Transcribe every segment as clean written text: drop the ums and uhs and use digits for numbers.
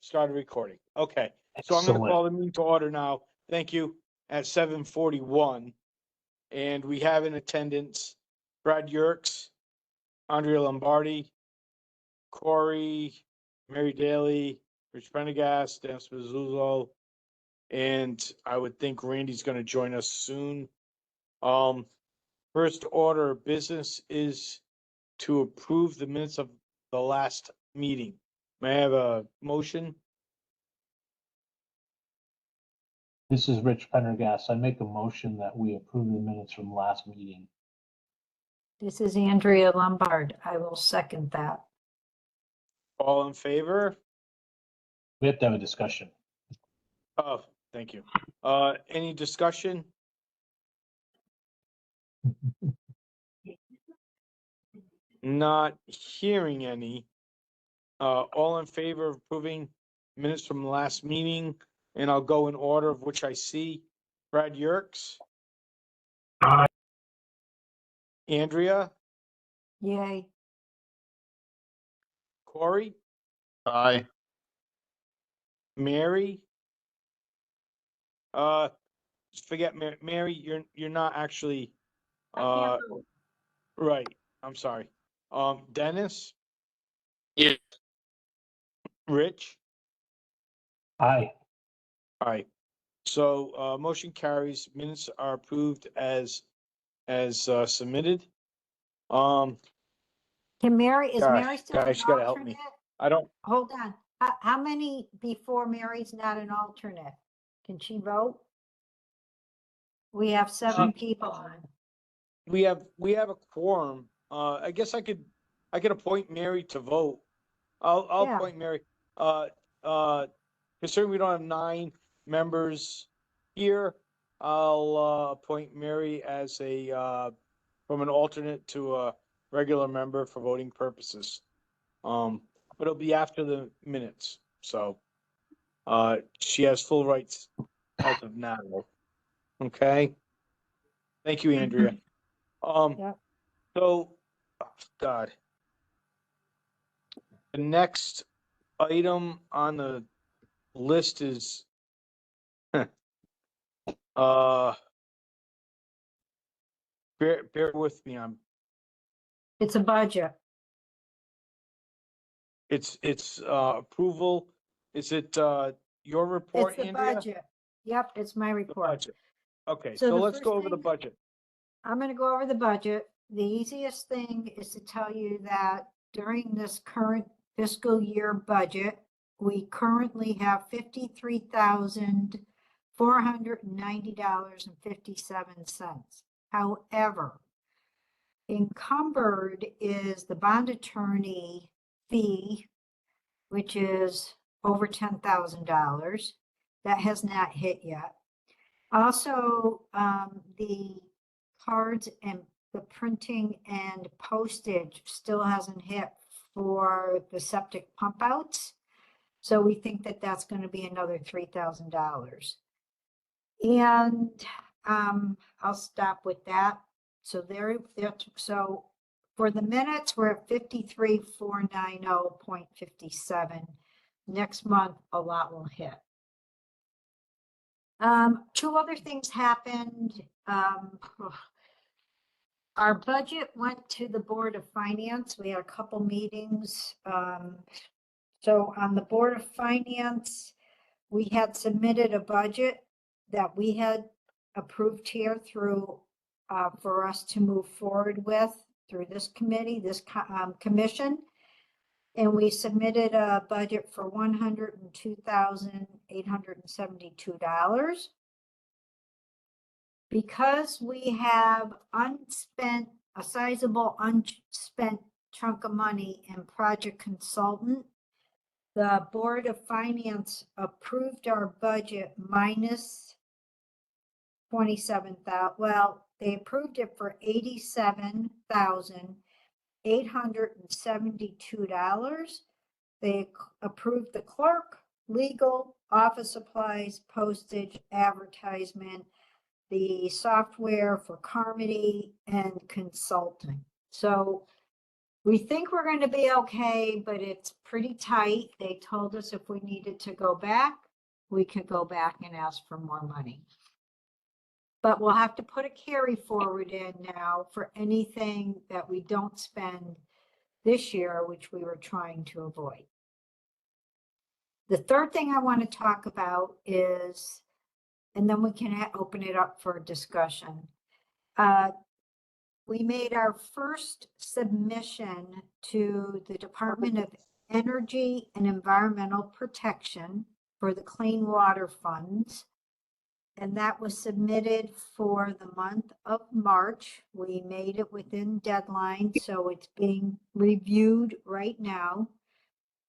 Started recording. Okay, so I'm going to Excellent. call the meeting to order now. Thank you. At 7:41, and we have in attendance Brad Yerkes, Andrea Lombardi, Corey, Mary Daly, Rich Prendergast, Dan Spizzuzzo, and I would think Randy's going to join us soon. First order of business is to approve the minutes of the last meeting. May I have a motion? This is Rich Pendergast. I make a motion that we approve the minutes from last meeting. This is Andrea Lombard. I will second that. All in favor? We have to have a discussion. Oh, thank you. Any discussion? Not hearing any. All in favor of approving minutes from the last meeting, and I'll go in order of which I see. Brad Yerkes. Aye. Andrea, Yay. Corey, Aye. Mary. Forget Mary, you're not actually, right, I'm sorry. Dennis, Yes. Rich, Aye. all right. So, motion carries, minutes are approved as submitted. Can Mary, is Gosh, Mary still an guys, you gotta help me. alternate? I don't, Hold on. How many before Mary's not an alternate? Can she vote? We have 7 people on. we have a quorum. I guess I could appoint Mary to vote. I'll Yeah. appoint Mary. Considering we don't have 9 members here, I'll appoint Mary as a from an alternate to a regular member for voting purposes. But it'll be after the minutes, so she has full rights as of now. Okay. Thank you, Andrea. Yep. So, oh, God. The next item on the list is, bear with me, It's a budget. it's approval. Is it your report, It's the Andrea? budget. Yep, it's my The report. budget. Okay, So so the let's first go over the thing- budget. I'm going to go over the budget. The easiest thing is to tell you that during this current fiscal year budget, we currently have $53,490.57. However, encumbered is the bond attorney fee, which is over $10,000. That has not hit yet. Also, the cards and the printing and postage still hasn't hit for the septic pump outs. So we think that that's going to be another $3,000. And I'll stop with that. So so for the minutes, we're at 53,490.57. Next month, a lot will hit. 2 other things happened. Our budget went to the Board of Finance. We had a couple meetings. So on the Board of Finance, we had submitted a budget that we had approved here through, for us to move forward with through this committee, this commission. And we submitted a budget for $102,872. Because we have a sizable unspent chunk of money in project consultant, the Board of Finance approved our budget minus 27,000. Well, they approved it for $87,872. They approved the clerk, legal, office supplies, postage, advertisement, the software for Carmody, and consulting. So We think we're going to be okay, but it's pretty tight. They told us if we needed to go back, we could go back and ask for more money. But we'll have to put a carry forward in now for anything that we don't spend this year, which we were trying to avoid. The third thing I want to talk about is, and then we can open it up for discussion. We made our first submission to the Department of Energy and Environmental Protection for the Clean Water Funds. And that was submitted for the month of March. We made it within deadline, so it's being reviewed right now.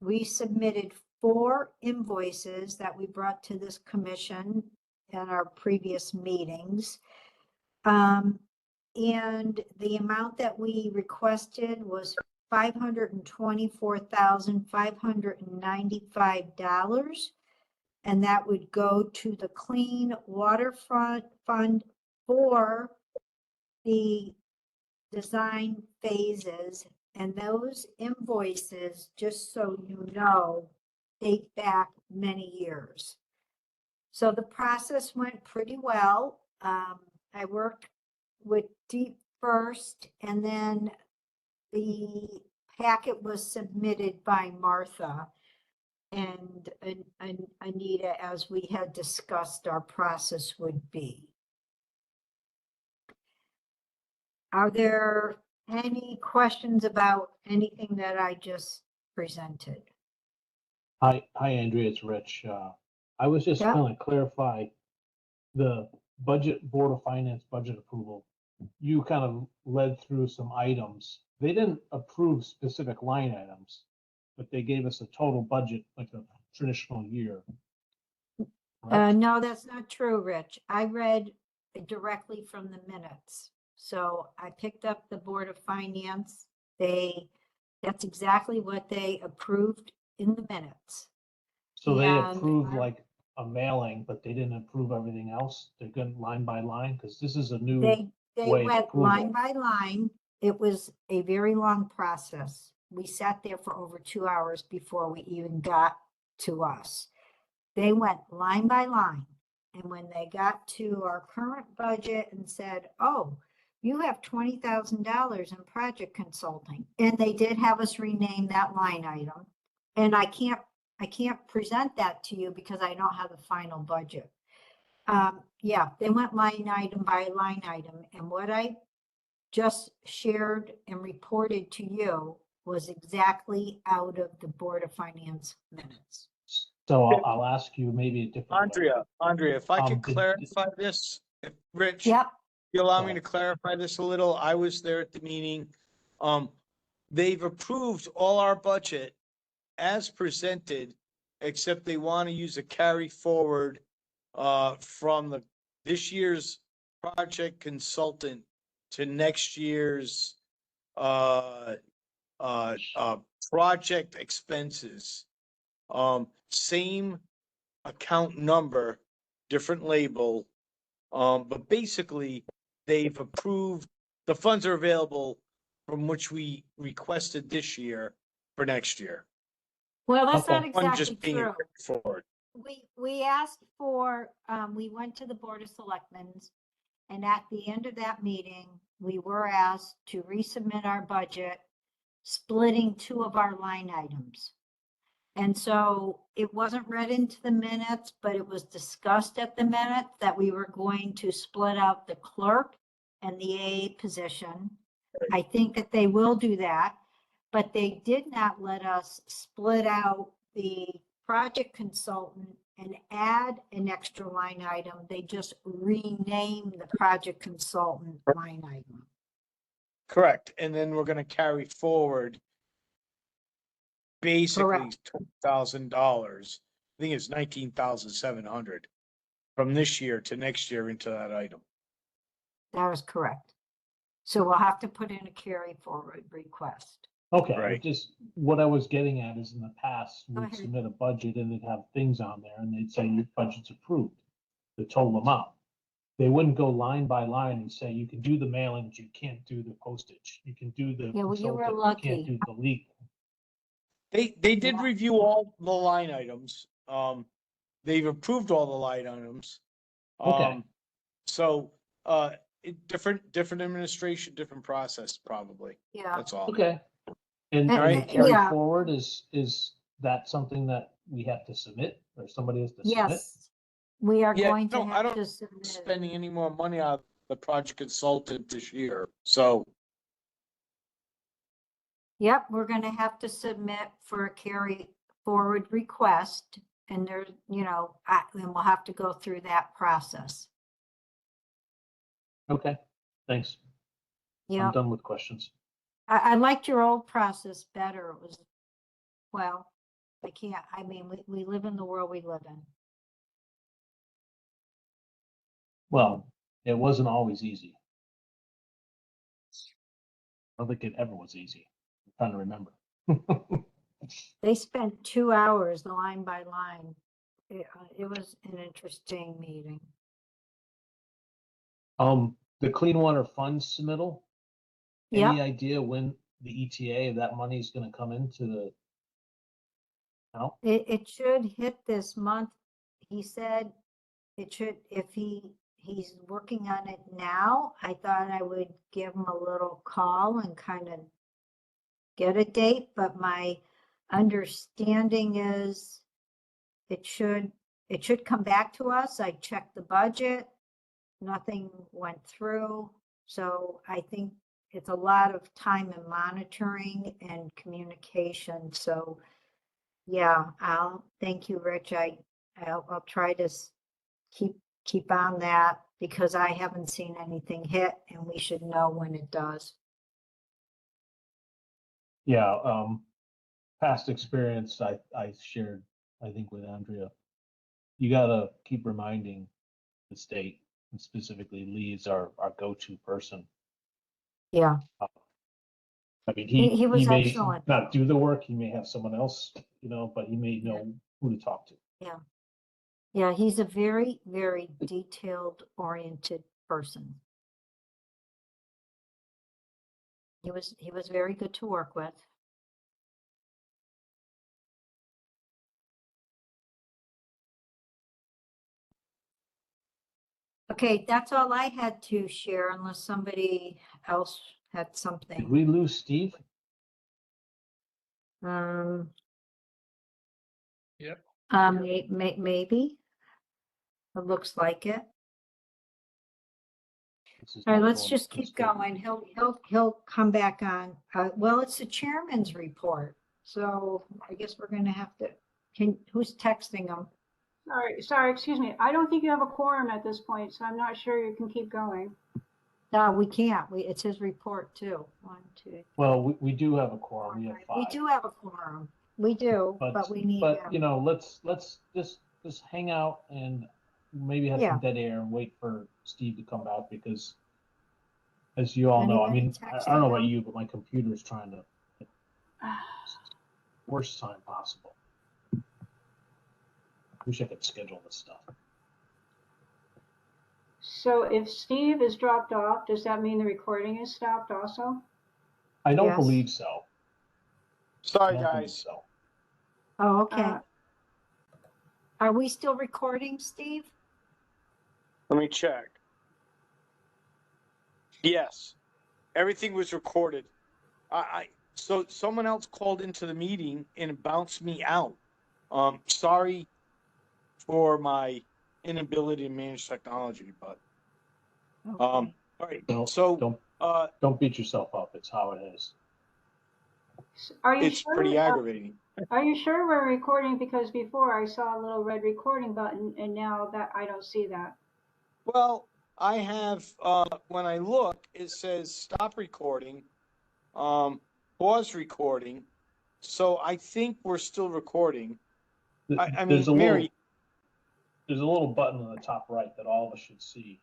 We submitted 4 invoices that we brought to this commission in our previous meetings. And the amount that we requested was $524,595. And that would go to the Clean Waterfront Fund for the design phases. And those invoices, just so you know, date back many years. So the process went pretty well. I worked with Deep first, and then the packet was submitted by Martha and Anita, as we had discussed our process would be. Are there any questions about anything that I just presented? Hi, Andrea, it's Rich. I was just Yeah. going to clarify the Board of Finance budget approval. You kind of led through some items. They didn't approve specific line items, but they gave us a total budget like a traditional year. Correct? No, that's not true, Rich. I read directly from the minutes. So I picked up the Board of Finance. That's exactly what they approved in the minutes. So they and approved I- like a mailing, but they didn't approve everything else. They're going line by line because this is a new. They way of went line approval. by line. It was a very long process. We sat there for over 2 hours before we even got to us. They went line by line. And when they got to our current budget and said, oh, you have $20,000 in project consulting. And they did have us rename that line item. And I can't present that to you because I don't have the final budget. Yeah, they went line item by line item. And what I just shared and reported to you was exactly out of the Board of Finance minutes. So I'll ask you maybe a different way. Andrea, if I could did- clarify this, if Rich, Yep, you allow me Okay. to clarify this a little, I was there at the meeting. They've approved all our budget as presented, except they want to use a carry forward from this year's project consultant to next year's project expenses. Same account number, different label. But basically, they've approved, the funds are available from which we requested this year for next year. well, that's not Okay. One exactly just being true. forward. We asked for, we went to the Board of Selectmen's, and at the end of that meeting, we were asked to resubmit our budget, splitting 2 of our line items. And so it wasn't read into the minutes, but it was discussed at the minute that we were going to split out the clerk and the AA position. I think that they will do that, but they did not let us split out the project consultant and add an extra line item. They just renamed the project consultant line item. Correct. And then we're gonna carry forward basically $20,000. I think it's 19,700 from this year to next year into that item. That is correct. So we'll have to put in a carry forward request. Okay, Right. just what I was getting at is in the past, Go we'd ahead. submit a budget and it'd have things on there and they'd say your budget's approved, the total amount. they wouldn't go line by line and say, you can do the mailing, but you can't do the postage. You can do the Yeah, well, you were consultant, you can't lucky. do the legal. They did Yeah. review all the line items. They've approved all the line items. Okay. So, different administration, different process, probably. Yeah. That's all. Okay. And Uh, Alright. carry yeah. forward, is that something that we have to submit or somebody has to submit? Yes, we are Yeah, going to no, I have don't to submit. spending any more money on the project consultant this year. So, Yep, we're gonna have to submit for a carry forward request, and there, then we'll have to go through that process. Okay, thanks. I'm Yeah, done with questions. I liked your old process better. It was, well, we live in the world we live in. Well, it wasn't always easy. I don't think it ever was easy. I'm trying to remember. They spent 2 hours line by line. It was an interesting meeting. The Clean Water Fund submittal, Yep. any idea when the ETA of that money is gonna come into the account? It should hit this month. He said it should, if he's working on it now, I thought I would give him a little call and kind of get a date, but my understanding is it should come back to us. I checked the budget, nothing went through. So I think it's a lot of time and monitoring and communication. So yeah, thank you, Rich. I'll try to keep on that because I haven't seen anything hit and we should know when it does. Yeah, past experience I shared, I think with Andrea. You gotta keep reminding the state, and specifically Lee is our go-to person. Yeah, I mean, he was may excellent. not do the work, he may have someone else, but he may Yeah. know who to talk to. Yeah. Yeah, he's a very, very detailed oriented person. He was very good to work with. Okay, that's all I had to share unless somebody else had Did something. we lose Steve? Um, Yep. maybe. It looks like it. This is All right, not let's going just as keep scheduled. going. He'll come back on. Well, it's the chairman's report. So I guess we're gonna have to, who's texting him? Sorry, excuse me. I don't think you have a quorum at this point, so I'm not sure you can keep going. No, we can't. It's his report too. 1, 2. Well, we do have a quorum, we have We 5. do have a quorum. We do, but we need But, him. let's just hang out and maybe have Yeah. some dead air and wait for Steve to come back because as you all know, I Anybody mean, I texting don't know about him? you, but my computer's trying to, worst time possible. Wish I could schedule this stuff. So if Steve is dropped off, does that mean the recording is stopped also? I don't Yes. believe so. I Sorry, don't believe guys. so. Oh, okay. Uh, Are we still recording, Steve? Let me check. Yes, everything was recorded. So someone else called into the meeting and it bounced me out. Sorry for my inability to manage technology, but, Okay. all right, Don't- so, Don't beat yourself up. It's how it is. Are you it's pretty sure? aggravating. Are you sure we're recording? Because before I saw a little red recording button, and now that I don't see that. Well, I have, when I look, it says stop recording, pause recording. So I think we're still recording. I mean, Mary, There's a little button on the top right that all of us should see.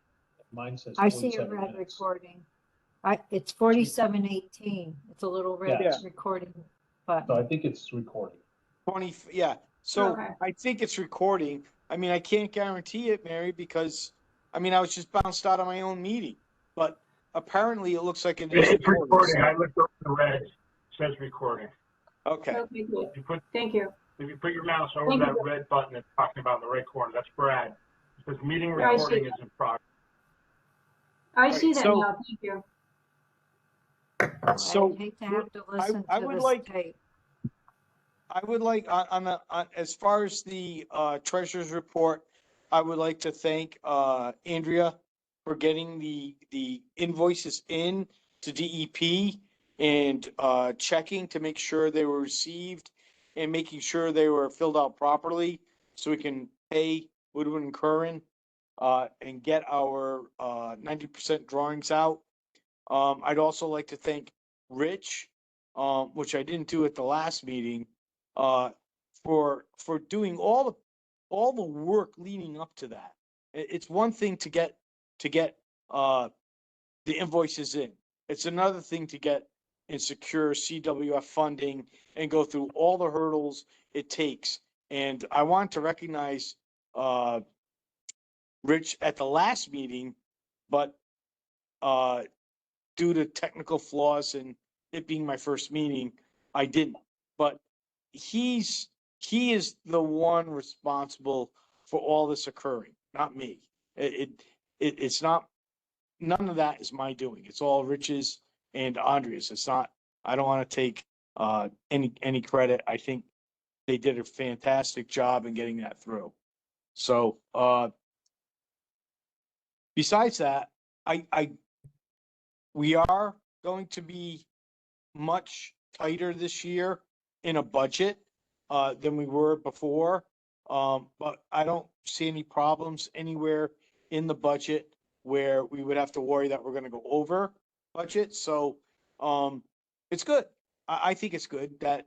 Mine says I see a 47 red minutes. recording. It's 47:18. It's a little red Yes. recording So button. I think it's recording. 20, yeah. So Okay. I think it's recording. I mean, I can't guarantee it, Mary, because I mean, I was just bounced out of my own meeting, but apparently it looks like it is It's recorded. recording. I So, looked over the red. It says recording. okay. Okay, good. If you put your mouse over Thank you. that red button that's talking about in the right corner, that's Brad. It says meeting I see. recording is in progress. I see that so- now, thank you. So I'd hate to have to listen I to would this like- tape. I would like on as far as the treasurer's report, I would like to thank Andrea for getting the invoices in to DEP and checking to make sure they were received and making sure they were filled out properly so we can pay Woodward and Curran and get our 90% drawings out. I'd also like to thank Rich, which I didn't do at the last meeting, for doing all the work leading up to that. It's one thing to get the invoices in. It's another thing to get and secure CWF funding and go through all the hurdles it takes. And I want to recognize Rich at the last meeting, but due to technical flaws and it being my first meeting, I didn't. But he is the one responsible for all this occurring, not me. It's not, none of that is my doing. It's all Rich's and Andrea's. It's not, I don't want to take any credit. I think they did a fantastic job in getting that through. So besides that, we are going to be much tighter this year in a budget than we were before. But I don't see any problems anywhere in the budget where we would have to worry that we're gonna go over budget. So it's good. I think it's good that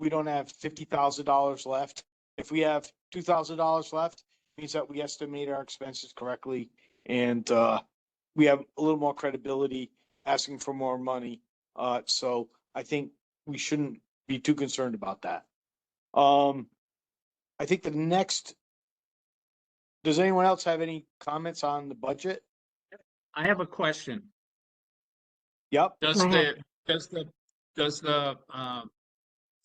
we don't have $50,000 left. If we have $2,000 left, means that we estimate our expenses correctly and we have a little more credibility asking for more money. So I think we shouldn't be too concerned about that. I think the next, does anyone else have any comments on the budget? I have a question. Yep. Does Go ahead. the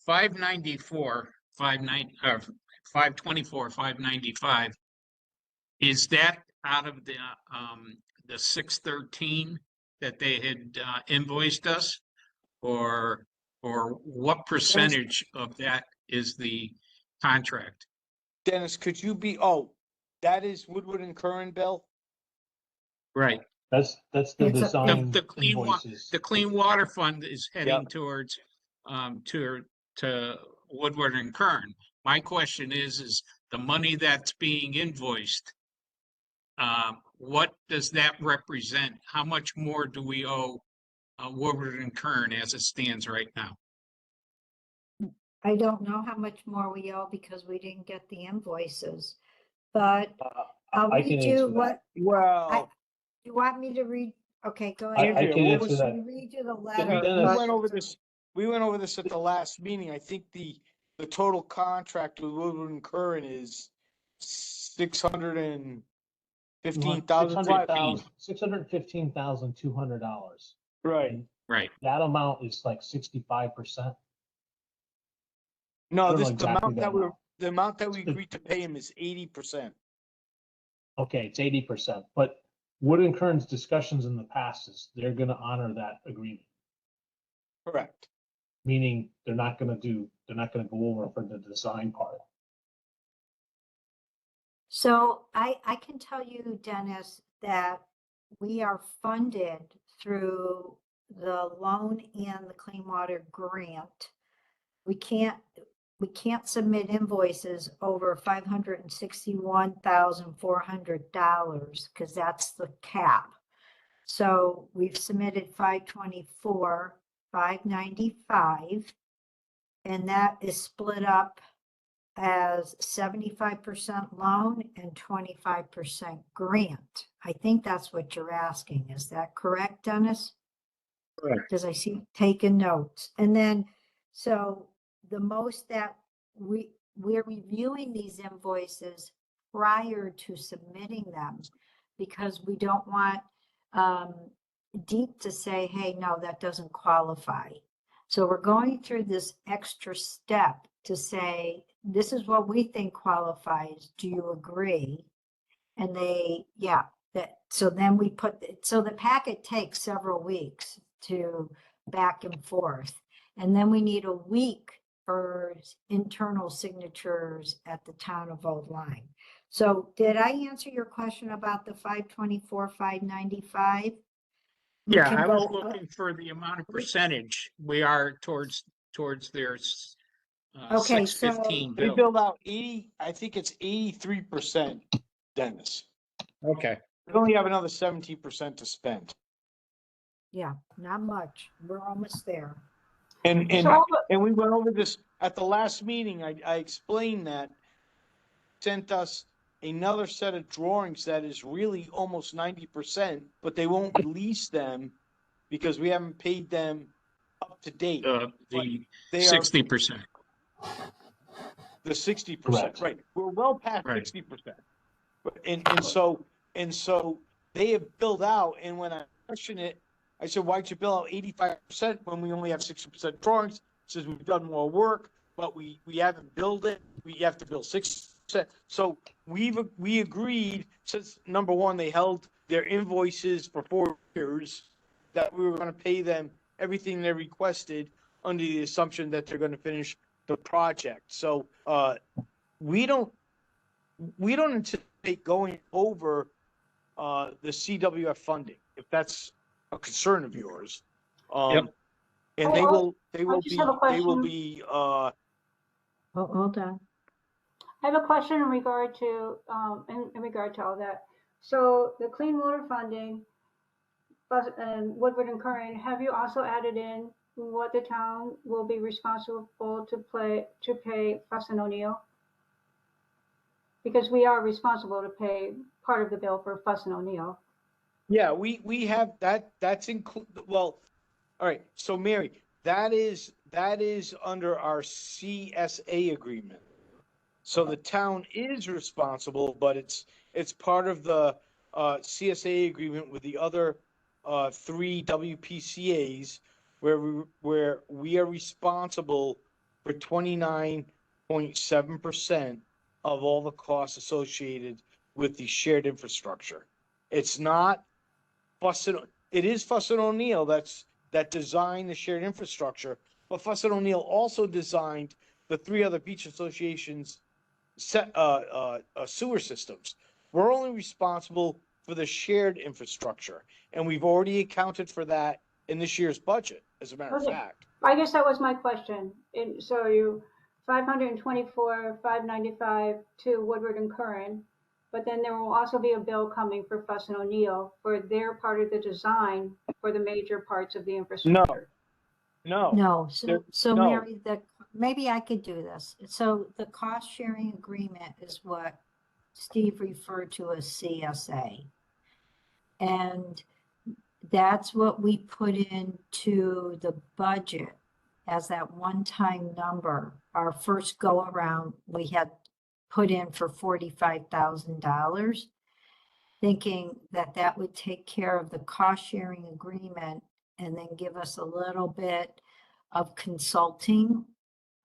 594, 524, 595, is that out of the 613 that they had invoiced us? Or what percentage of that is the contract? Dennis, could you be, that is Woodward and Curran, Bill? Right. That's the It's a- design The clean invoices. the Clean Water Fund is heading towards to Woodward and Kern. My question is the money that's being invoiced, what does that represent? How much more do we owe Woodward and Kern as it stands right now? I don't know how much more we owe because we didn't get the invoices, but I'll I can read you answer that. what, Well, you want me to read? Okay, go I ahead. can what answer was- that. I'll read you the we letter. Dennis- went over this, at the last meeting. I think the total contract with Woodward and Curran is 615,000. $615,200. Right. Right. That amount is like 65%. I No, don't know this, exactly that amount. the amount that we agreed to pay him is 80%. Okay, it's 80%, but Wood and Kern's discussions in the past is they're gonna honor that agreement, Correct. meaning they're not gonna go over for the design part. So I can tell you, Dennis, that we are funded through the loan and the clean water grant. We can't submit invoices over $561,400 because that's the cap. So we've submitted 524, 595, and that is split up as 75% loan and 25% grant. I think that's what you're asking. Is that correct, Dennis? Correct. Because I see taking notes. And then, so the most that we're reviewing these invoices prior to submitting them. because we don't want Deep to say, hey, no, that doesn't qualify. So we're going through this extra step to say, this is what we think qualifies. Do you agree? And they, yeah, so then we so the packet takes several weeks to back and forth. And then we need a week for internal signatures at the town of Old Lyme. So did I answer your question about the 524, 595? We Yeah, can I was go up- looking for the amount of percentage we are towards their Okay, 615 They bill. build out 80, I think it's 83%, Dennis. Okay. We only have another 17% to spend. Yeah, not much. We're almost there. And So, we went over this at the last meeting. I explained that, sent us another set of drawings that is really almost 90%, but they won't release them because we haven't paid them up to date. The They are 60%. the 60%, Correct. right? We're well past Right. 60%. And so they have billed out, and when I question it, I said, why'd you bill out 85% when we only have 60% drawings? It says we've done more work, but we haven't billed it. We have to bill 6%. So we agreed, since number one, they held their invoices for 4 years, that we were gonna pay them everything they requested under the assumption that they're gonna finish the project. So, we don't anticipate going over the CWF funding, if that's a concern of yours. Yep. And I they will just have a question. be, Hold on. I have a question in regard to, in regard to all that. So the clean water funding, and Woodward and Curran, have you also added in what the town will be responsible to pay Fuss and O'Neill? Because we are responsible to pay part of the bill for Fuss and O'Neill. yeah, we have that's well, all right, so Mary, that is under our CSA agreement. So the town is responsible, but it's part of the CSA agreement with the other 3 WPCAs where we are responsible for 29.7% of all the costs associated with the shared infrastructure. It's not it is Fuss and O'Neill that designed the shared infrastructure, but Fuss and O'Neill also designed the 3 other beach associations sewer systems. We're only responsible for the shared infrastructure, and we've already accounted for that in this year's budget, as a matter of Okay. fact. I guess that was my question. So you 524, 595 to Woodward and Curran, but then there will also be a bill coming for Fuss and O'Neill for their part of the design for the major parts of the infrastructure. No, No, so no. Mary, maybe I could do this. So the cost sharing agreement is what Steve referred to as CSA. And that's what we put into the budget as that one-time number. Our first go around, we had put in for $45,000, thinking that that would take care of the cost sharing agreement and then give us a little bit of consulting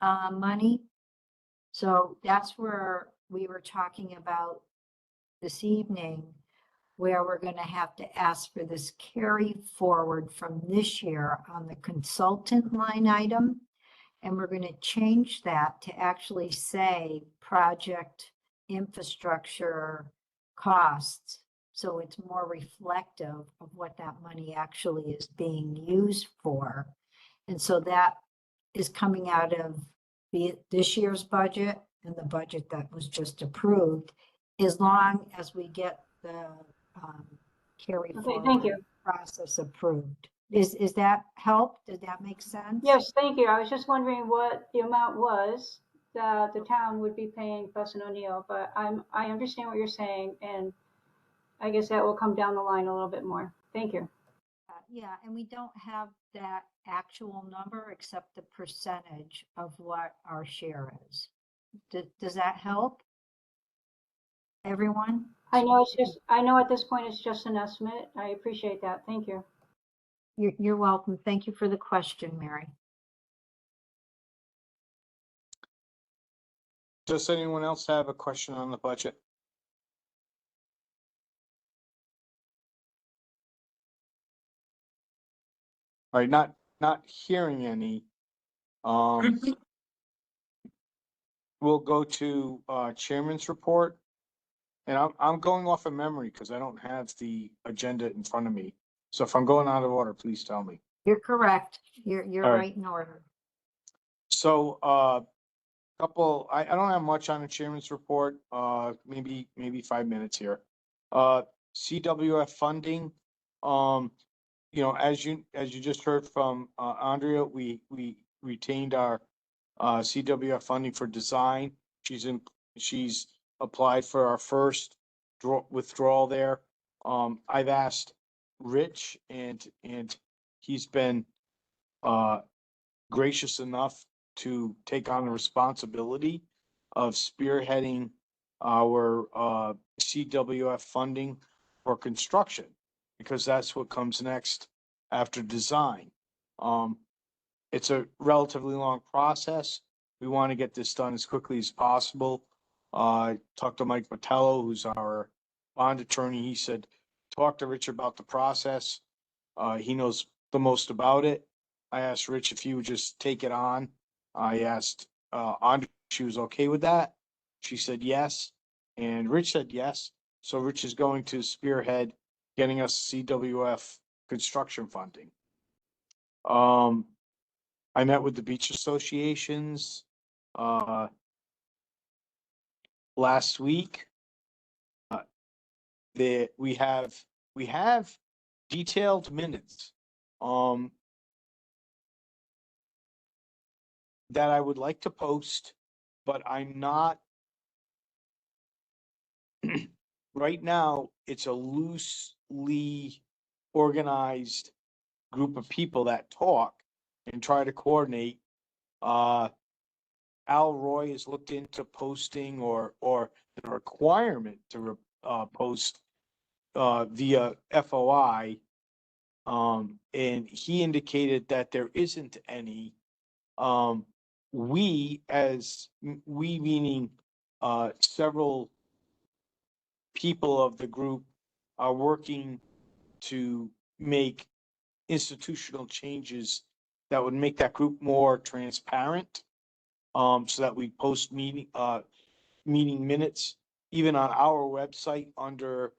money. So that's where we were talking about this evening, where we're going to have to ask for this carry forward from this year on the consultant line item. And we're going to change that to actually say project infrastructure costs. So it's more reflective of what that money actually is being used for. And so that is coming out of this year's budget and the budget that was just approved, as long as we get the carry Okay, forward thank you. process approved. Is that help? Did that make sense? Yes, thank you. I was just wondering what the amount was that the town would be paying Fuss and O'Neill, but I understand what you're saying, and I guess that will come down the line a little bit more. Thank you. Yeah, and we don't have that actual number except the percentage of what our share is. Does that help? Everyone? I know it's just, I know at this point it's just an estimate. I appreciate that. Thank you. You're welcome. Thank you for the question, Mary. Does anyone else have a question on the budget? All right, not hearing any. We'll go to chairman's report. And I'm going off of memory because I don't have the agenda in front of me. So if I'm going out of order, please tell me. You're correct. You're All right. right in order. So I don't have much on the chairman's report, maybe 5 minutes here. CWF funding, as you just heard from Andrea, we retained our CWF funding for design. She's applied for our first withdrawal there. I've asked Rich and he's been gracious enough to take on the responsibility of spearheading our CWF funding for construction, because that's what comes next after design. It's a relatively long process. We want to get this done as quickly as possible. Talked to Mike Botello, who's our bond attorney. He said, talk to Rich about the process. He knows the most about it. I asked Rich if he would just take it on. I asked Andrea if she was okay with that. She said yes, and Rich said yes. So Rich is going to spearhead getting us CWF construction funding. I met with the beach associations last week. We have detailed minutes that I would like to post, but I'm not right now. It's a loosely organized group of people that talk and try to coordinate. Al Roy has looked into posting or the requirement to post via FOI, and he indicated that there isn't any. We meaning several people of the group are working to make institutional changes that would make that group more transparent. So that we post meeting minutes, even on our website under,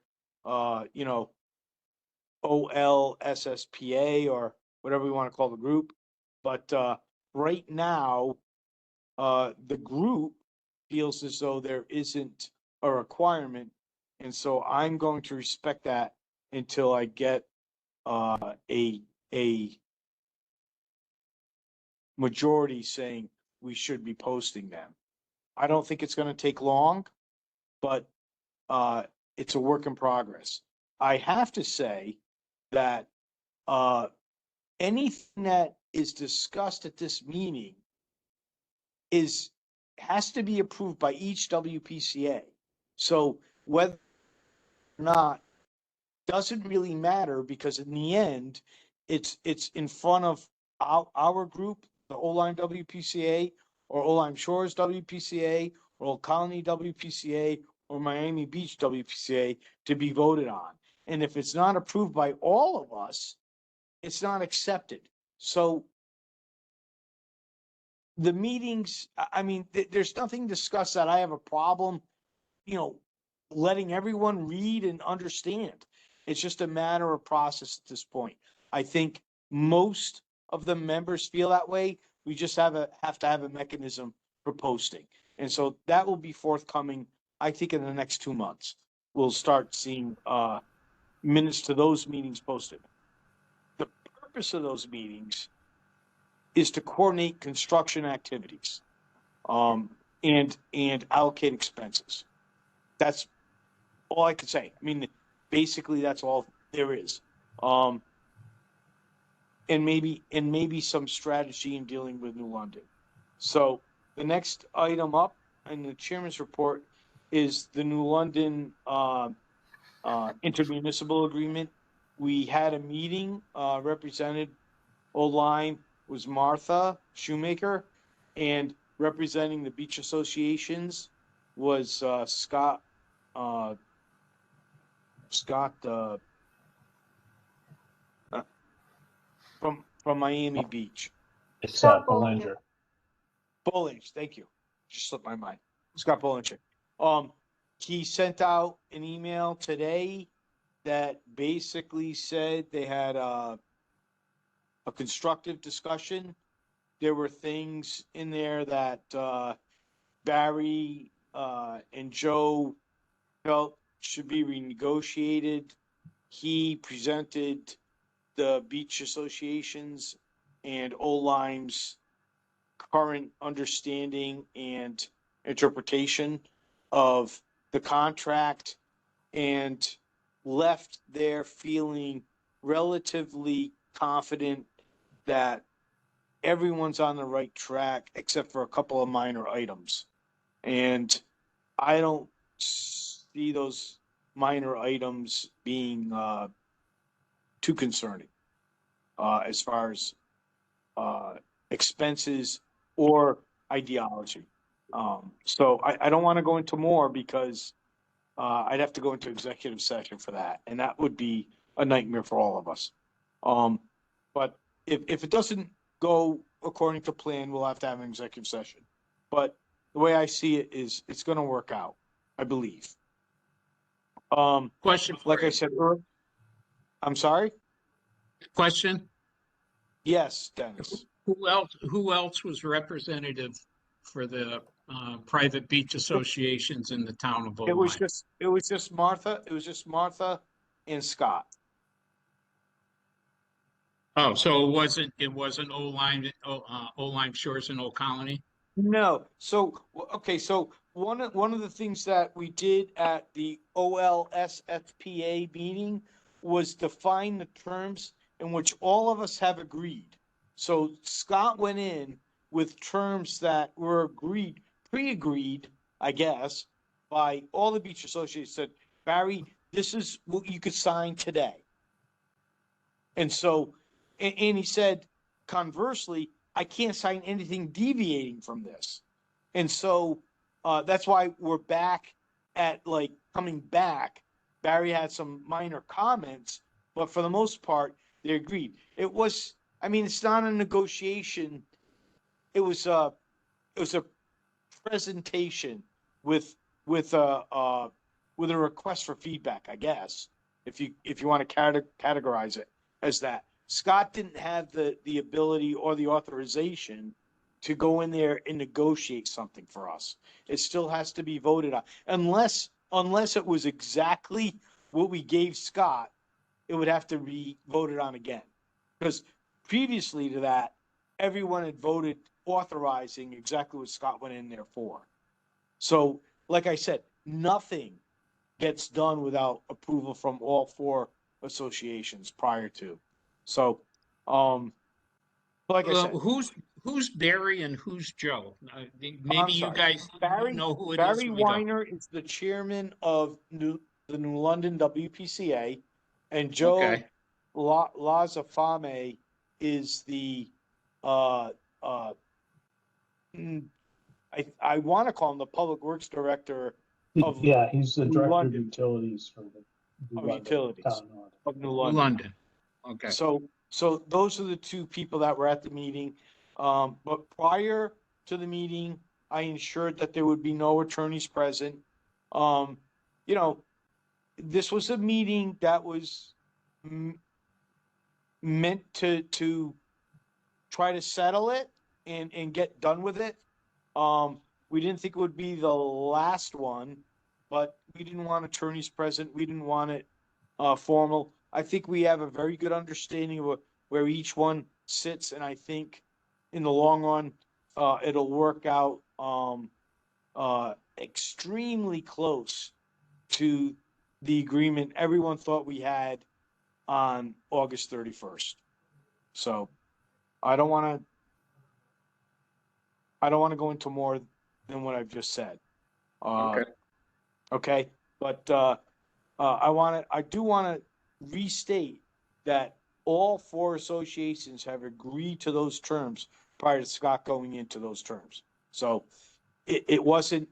OLSSPA or whatever we want to call the group. But right now, the group feels as though there isn't a requirement. And so I'm going to respect that until I get a majority saying we should be posting them. I don't think it's going to take long, but it's a work in progress. I have to say that anything that is discussed at this meeting has to be approved by each WPCA. So whether or not doesn't really matter, because in the end, it's in front of our group, the Oline WPCA, or Oline Shores WPCA, or Old Colony WPCA, or Miami Beach WPCA to be voted on. And if it's not approved by all of us, it's not accepted. So the meetings, I mean, there's nothing discussed that I have a problem, letting everyone read and understand. It's just a matter of process at this point. I think most of the members feel that way. We just have to have a mechanism for posting. And so that will be forthcoming, I think, in the next 2 months. We'll start seeing minutes to those meetings posted. The purpose of those meetings is to coordinate construction activities and allocate expenses. That's all I could say. I mean, basically that's all there is. And maybe some strategy in dealing with New London. So the next item up in the chairman's report is the New London, intermunicipal agreement. We had a meeting, represented, O-line was Martha Shoemaker, and representing the beach associations was, Scott, uh, Scott, from Miami Beach. It's Scott Belanger. Bollinger, thank you. Just slipped my mind. Scott Bollinger. He sent out an email today that basically said they had a constructive discussion. There were things in there that Barry and Joe felt should be renegotiated. He presented the beach associations and O-Lime's current understanding and interpretation of the contract, and left there feeling relatively confident that everyone's on the right track except for a couple of minor items. And I don't see those minor items being too concerning as far as expenses or ideology. So I don't want to go into more because I'd have to go into executive session for that, and that would be a nightmare for all of us. But if it doesn't go according to plan, we'll have to have an executive session. But the way I see it is it's going to work out, I believe. Question for Like I you. said, I'm sorry? Question, Yes, Dennis. who else was representative for the private beach associations in the town of It was Ojai? just Martha. It was just Martha and Scott. Oh, so it wasn't O-Line Shores and Old Colony? No. So, okay. So one of the things that we did at the OLSFPA meeting was define the terms in which all of us have agreed. So Scott went in with terms that were pre-agreed, I guess, by all the beach associates. Said, Barry, this is what you could sign today. And so, and he said, conversely, I can't sign anything deviating from this. And so that's why we're back at like coming back. Barry had some minor comments, but for the most part, they agreed. It was, I mean, it's not a negotiation. It was a presentation with with a with a request for feedback, I guess, if you want to categorize it as that. Scott didn't have the ability or the authorization to go in there and negotiate something for us. It still has to be voted on, unless it was exactly what we gave Scott. It would have to be voted on again, because previously to that, everyone had voted authorizing exactly what Scott went in there for. So, like I said, nothing gets done without approval from all four associations prior to. So, like I said, Who's Barry and who's Joe? Maybe I'm you sorry. guys Barry know who it is. Barry when we go. Weiner is the chairman of the New London WPCA, and Joe Okay. Lazafame is the uh uh mm, I want to call him the public works director of Yeah, he's the New director of London, utilities for the New of London utilities town. Of London. of New London. London. Okay. So those are the two people that were at the meeting. But prior to the meeting, I ensured that there would be no attorneys present. Um, you know, this was a meeting that was meant to try to settle it and get done with it. We didn't think it would be the last one, but we didn't want attorneys present. We didn't want it formal. I think we have a very good understanding of where each one sits, and I think in the long run, it'll work out extremely close to the agreement everyone thought we had on August 31st. So I don't want to go into more than what I've just said. Okay. Okay, but, I do want to restate that all four associations have agreed to those terms prior to Scott going into those terms. So it wasn't,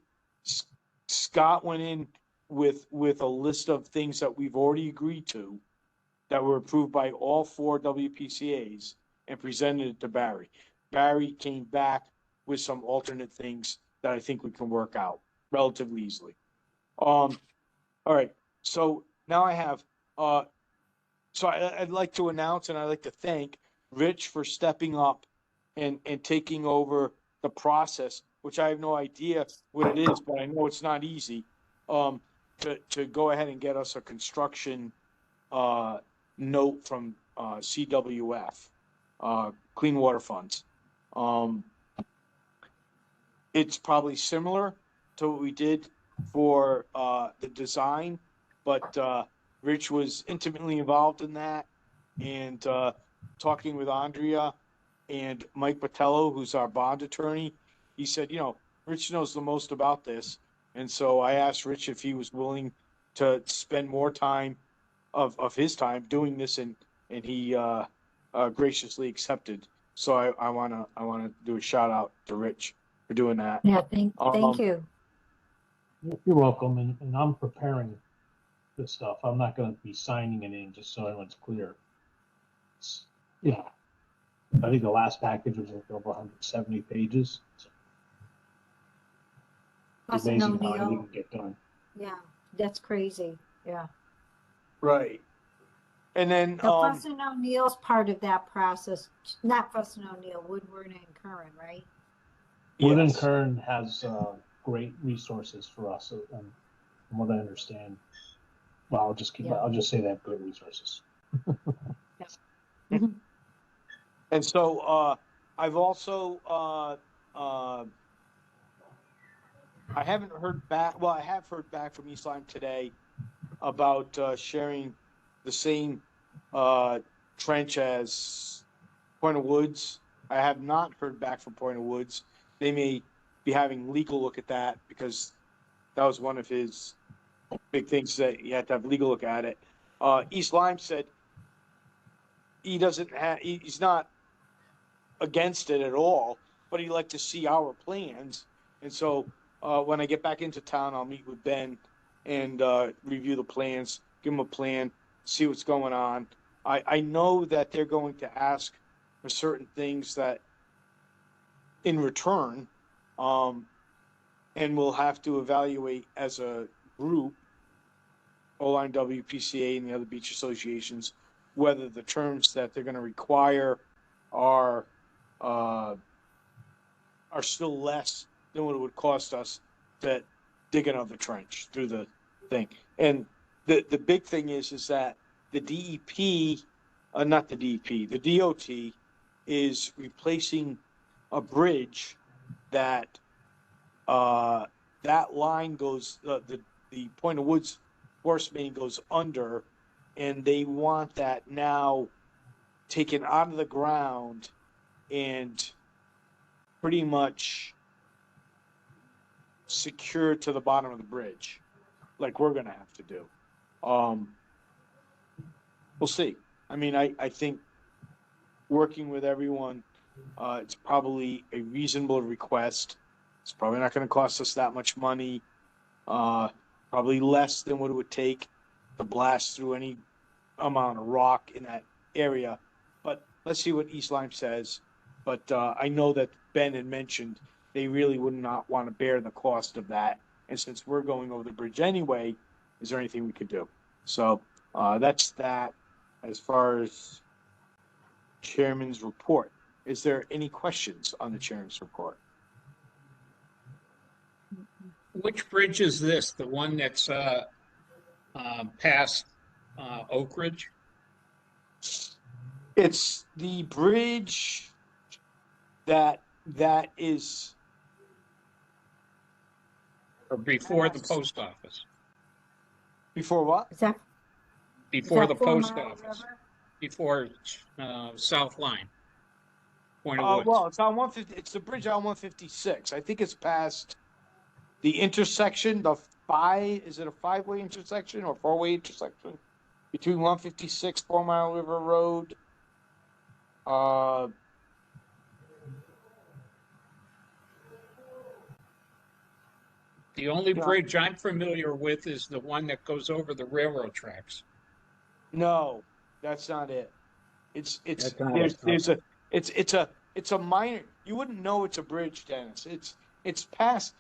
Scott went in with a list of things that we've already agreed to that were approved by all four WPCAs and presented it to Barry. Barry came back with some alternate things that I think we can work out relatively easily. All right, so now I have, so I'd like to announce and I'd like to thank Rich for stepping up and taking over the process, which I have no idea what it is, but I know it's not easy, to go ahead and get us a construction, note from, CWF, Clean Water Funds. It's probably similar to what we did for, the design, but, Rich was intimately involved in that, and talking with Andrea and Mike Botello, who's our bond attorney, he said, Rich knows the most about this. And so I asked Rich if he was willing to spend more time of his time doing this, and he graciously accepted. So I wanna do a shout out to Rich for doing that. Yeah, thank you. You're welcome, and I'm preparing this stuff. I'm not gonna be signing it in, just so everyone's clear. It's, I think the last package was like over 170 pages. So it's Plus an amazing how O'Neill. anything can get done. Yeah, that's crazy. Yeah. Right. And then, The Fuss and O'Neill's part of that process, not Fuss and O'Neill, Woodward and Curran, right? Wood and yes. Kern has great resources for us, and from what I understand, well, I'll just say they have great resources. And so, I've also, I haven't heard back, well, I have heard back from East Lyme today about, sharing the same, trench as Point of Woods. I have not heard back from Point of Woods. They may be having legal look at that because that was one of his big things, that you had to have legal look at it. East Lyme said he doesn't have, he's not against it at all, but he'd like to see our plans. And so, when I get back into town, I'll meet with Ben and, review the plans, give him a plan, see what's going on. I know that they're going to ask for certain things that in return, and we'll have to evaluate as a group, O-Line WPCA and the other beach associations, whether the terms that they're gonna require are still less than what it would cost us to dig another trench through the thing. And the big thing is that the DEP, not the DEP, the DOT is replacing a bridge that, that line goes, the Point of Woods force main goes under, and they want that now taken out of the ground and pretty much secured to the bottom of the bridge, like we're gonna have to do. We'll see. I mean, I think working with everyone, it's probably a reasonable request. It's probably not gonna cost us that much money. Probably less than what it would take to blast through any amount of rock in that area. But let's see what East Lyme says. But I know that Ben had mentioned they really would not want to bear the cost of that. And since we're going over the bridge anyway, is there anything we could do? So that's that as far as chairman's report. Is there any questions on the chairman's report? Which bridge is this? The one that's past Oak Ridge? It's the bridge that is Or before the post office? before what? Is that, Before the 4 post Mile office? River? Before South Line? Point of Woods? Well, it's on 150. It's the bridge on 156. I think it's past the intersection, is it a 5-way intersection or 4-way intersection? Between 156 4 Mile River Road. The only Yeah. bridge I'm familiar with is the one that goes over the railroad tracks. No, that's not it. It's That's not there's it, there's a it's a minor. You wouldn't know it's a bridge, Dennis. It's past.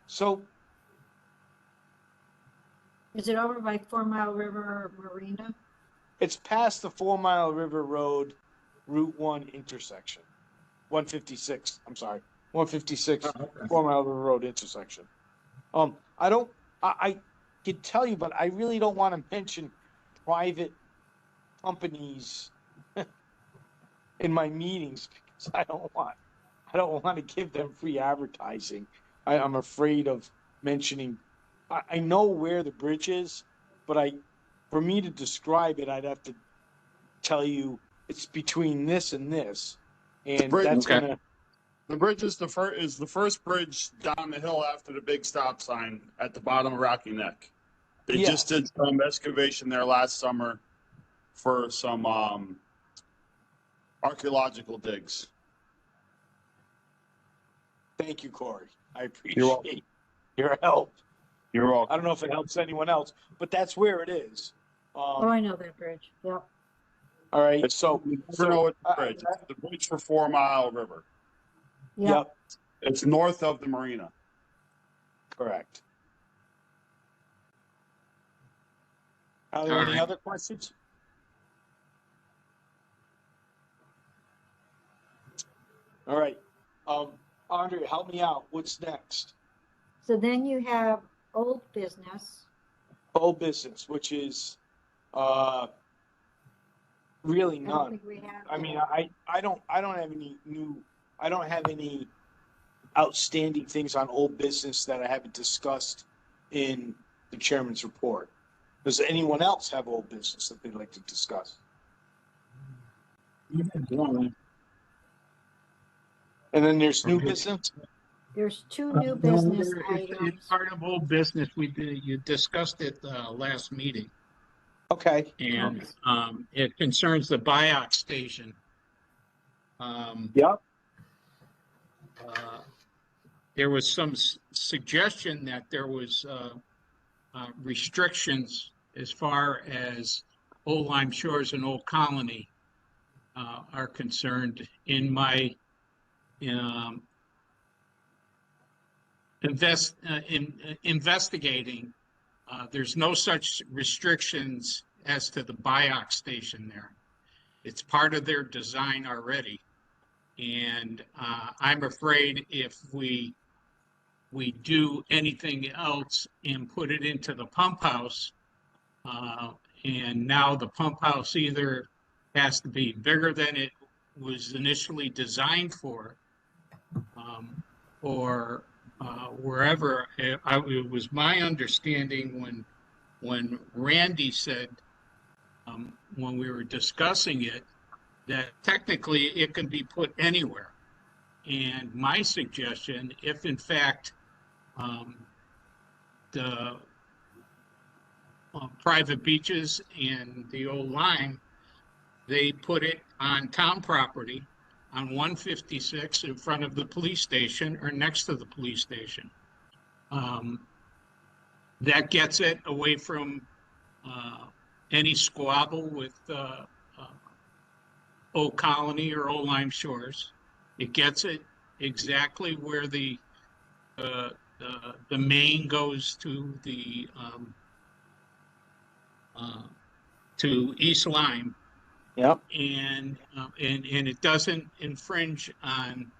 So Is it over by 4 Mile River Marina? it's past the 4 Mile River Road, Route 1 intersection. 156. I'm sorry, 156 Oh, okay. 4 Mile River Road intersection. I don't. I could tell you, but I really don't want to mention private companies in my meetings because I don't want to give them free advertising. I'm afraid of mentioning. I know where the bridge is, but for me to describe it, I'd have to tell you it's between this and this, and bridge- that's Okay. gonna. The bridge is the first bridge down the hill after the big stop sign at the bottom of Rocky Neck. They just Yes. did some excavation there last summer for some archaeological digs. Thank you, Corey. I You're appreciate welcome. your help. You're I welcome. don't know if it helps anyone else, but that's where it is. Oh, I know that bridge. Yep. All right. It's, So, you never know it's the bridge. It's the bridge for 4 Mile River. Yep. yep, It's north of the marina. correct. Are there All any right. other questions? All right. Andre, help me out. What's next? So then you have old business. Whole business, which is really I don't none. think we have. I mean, I don't have any outstanding things on old business that I haven't discussed in the chairman's report. Does anyone else have old business that they'd like to discuss? And then there's new Okay. business. There's two new business It's items. part of old business. You discussed it last meeting, Okay. and it concerns the Biot station. Yep. There was some suggestion that there was restrictions as far as Old Lyme Shores and Old Colony are concerned. In my investigating, there's no such restrictions as to the Biot station there. It's part of their design already. And I'm afraid if we do anything else and put it into the pump house, and now the pump house either has to be bigger than it was initially designed for, or wherever. It was my understanding when Randy said, when we were discussing it, that technically it can be put anywhere. And my suggestion, if in fact the private beaches and the Old Lyme, they put it on town property on 156 in front of the police station or next to the police station. That gets it away from any squabble with Old Colony or Old Lyme Shores. It gets it exactly where the main goes to the to East Lyme, Yep. and it doesn't infringe on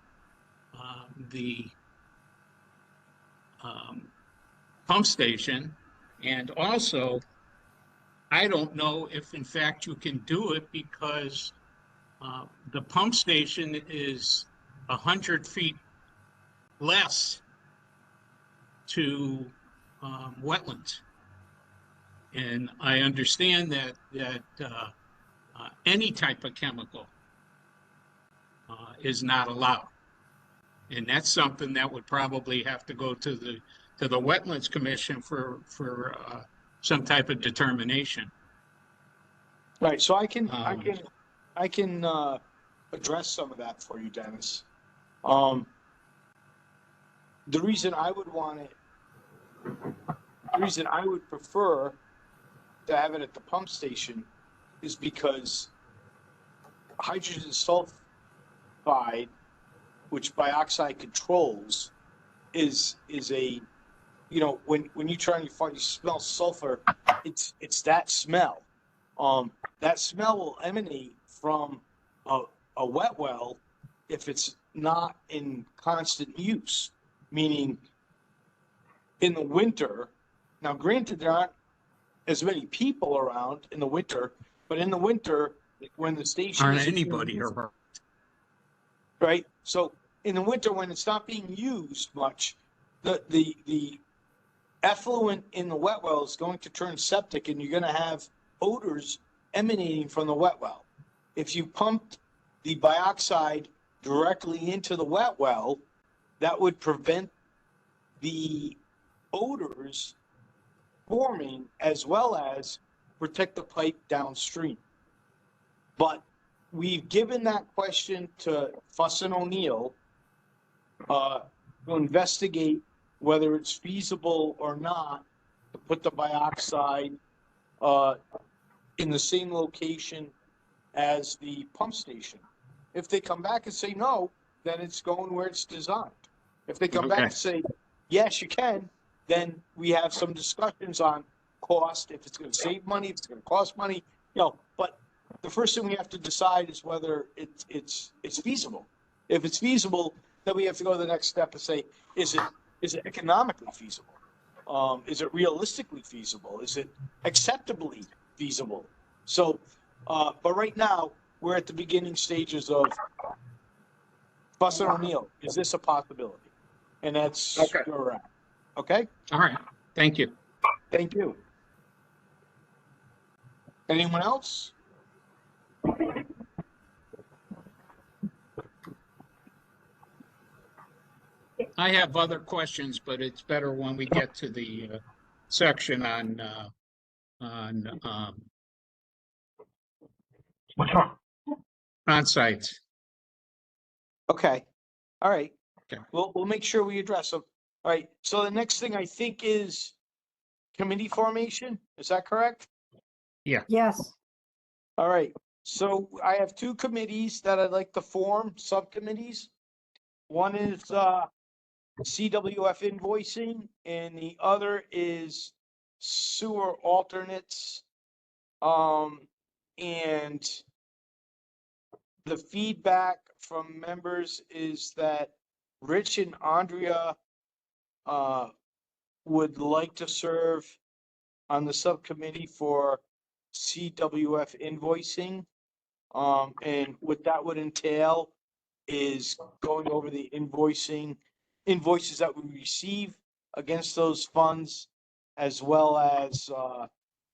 the pump station. And also, I don't know if in fact you can do it because the pump station is 100 feet less to wetlands. And I understand that any type of chemical is not allowed. And that's something that would probably have to go to to the Wetlands Commission for some type of determination. Right, so I can address some of that for you, Dennis. The reason I would prefer to have it at the pump station is because hydrogen sulfide, which bioxide controls, is a, you know, when you try and you smell sulfur, it's that smell. That smell will emanate from a wet well if it's not in constant use, meaning in the winter. Now, granted, there aren't as many people around in the winter, but in the winter, when the station Aren't isn't being anybody used, around. right? So in the winter, when it's not being used much, the effluent in the wet well is going to turn septic, and you're going to have odors emanating from the wet well. If you pumped the bioxide directly into the wet well, that would prevent the odors forming, as well as protect the pipe downstream. But we've given that question to Fuss and O'Neill to investigate whether it's feasible or not to put the bioxide in the same location as the pump station. If they come back and say no, then it's going where it's designed. If they come back Okay. and say, yes, you can, then we have some discussions on cost, if it's going to save money, if it's going to cost money, you know. But the first thing we have to decide is whether it's feasible. If it's feasible, then we have to go to the next step and say, is it economically feasible? Is it realistically feasible? Is it acceptably feasible? So, but right now we're at the beginning stages of Fuss and O'Neill. Is this a possibility? And that's Okay. where we're at. Okay. All right, thank you. Thank you. Anyone else? I have other questions, but it's better when we get to the section on on-sites. Okay. All right. Okay. We'll make sure we address them. All right. So the next thing I think is committee formation. Is that correct? Yes, All right. So I have two committees that I'd like to form, subcommittees. One is CWF invoicing, and the other is sewer alternates. And the feedback from members is that Rich and Andrea would like to serve on the subcommittee for CWF invoicing. And what that would entail is going over the invoices that we receive against those funds, as well as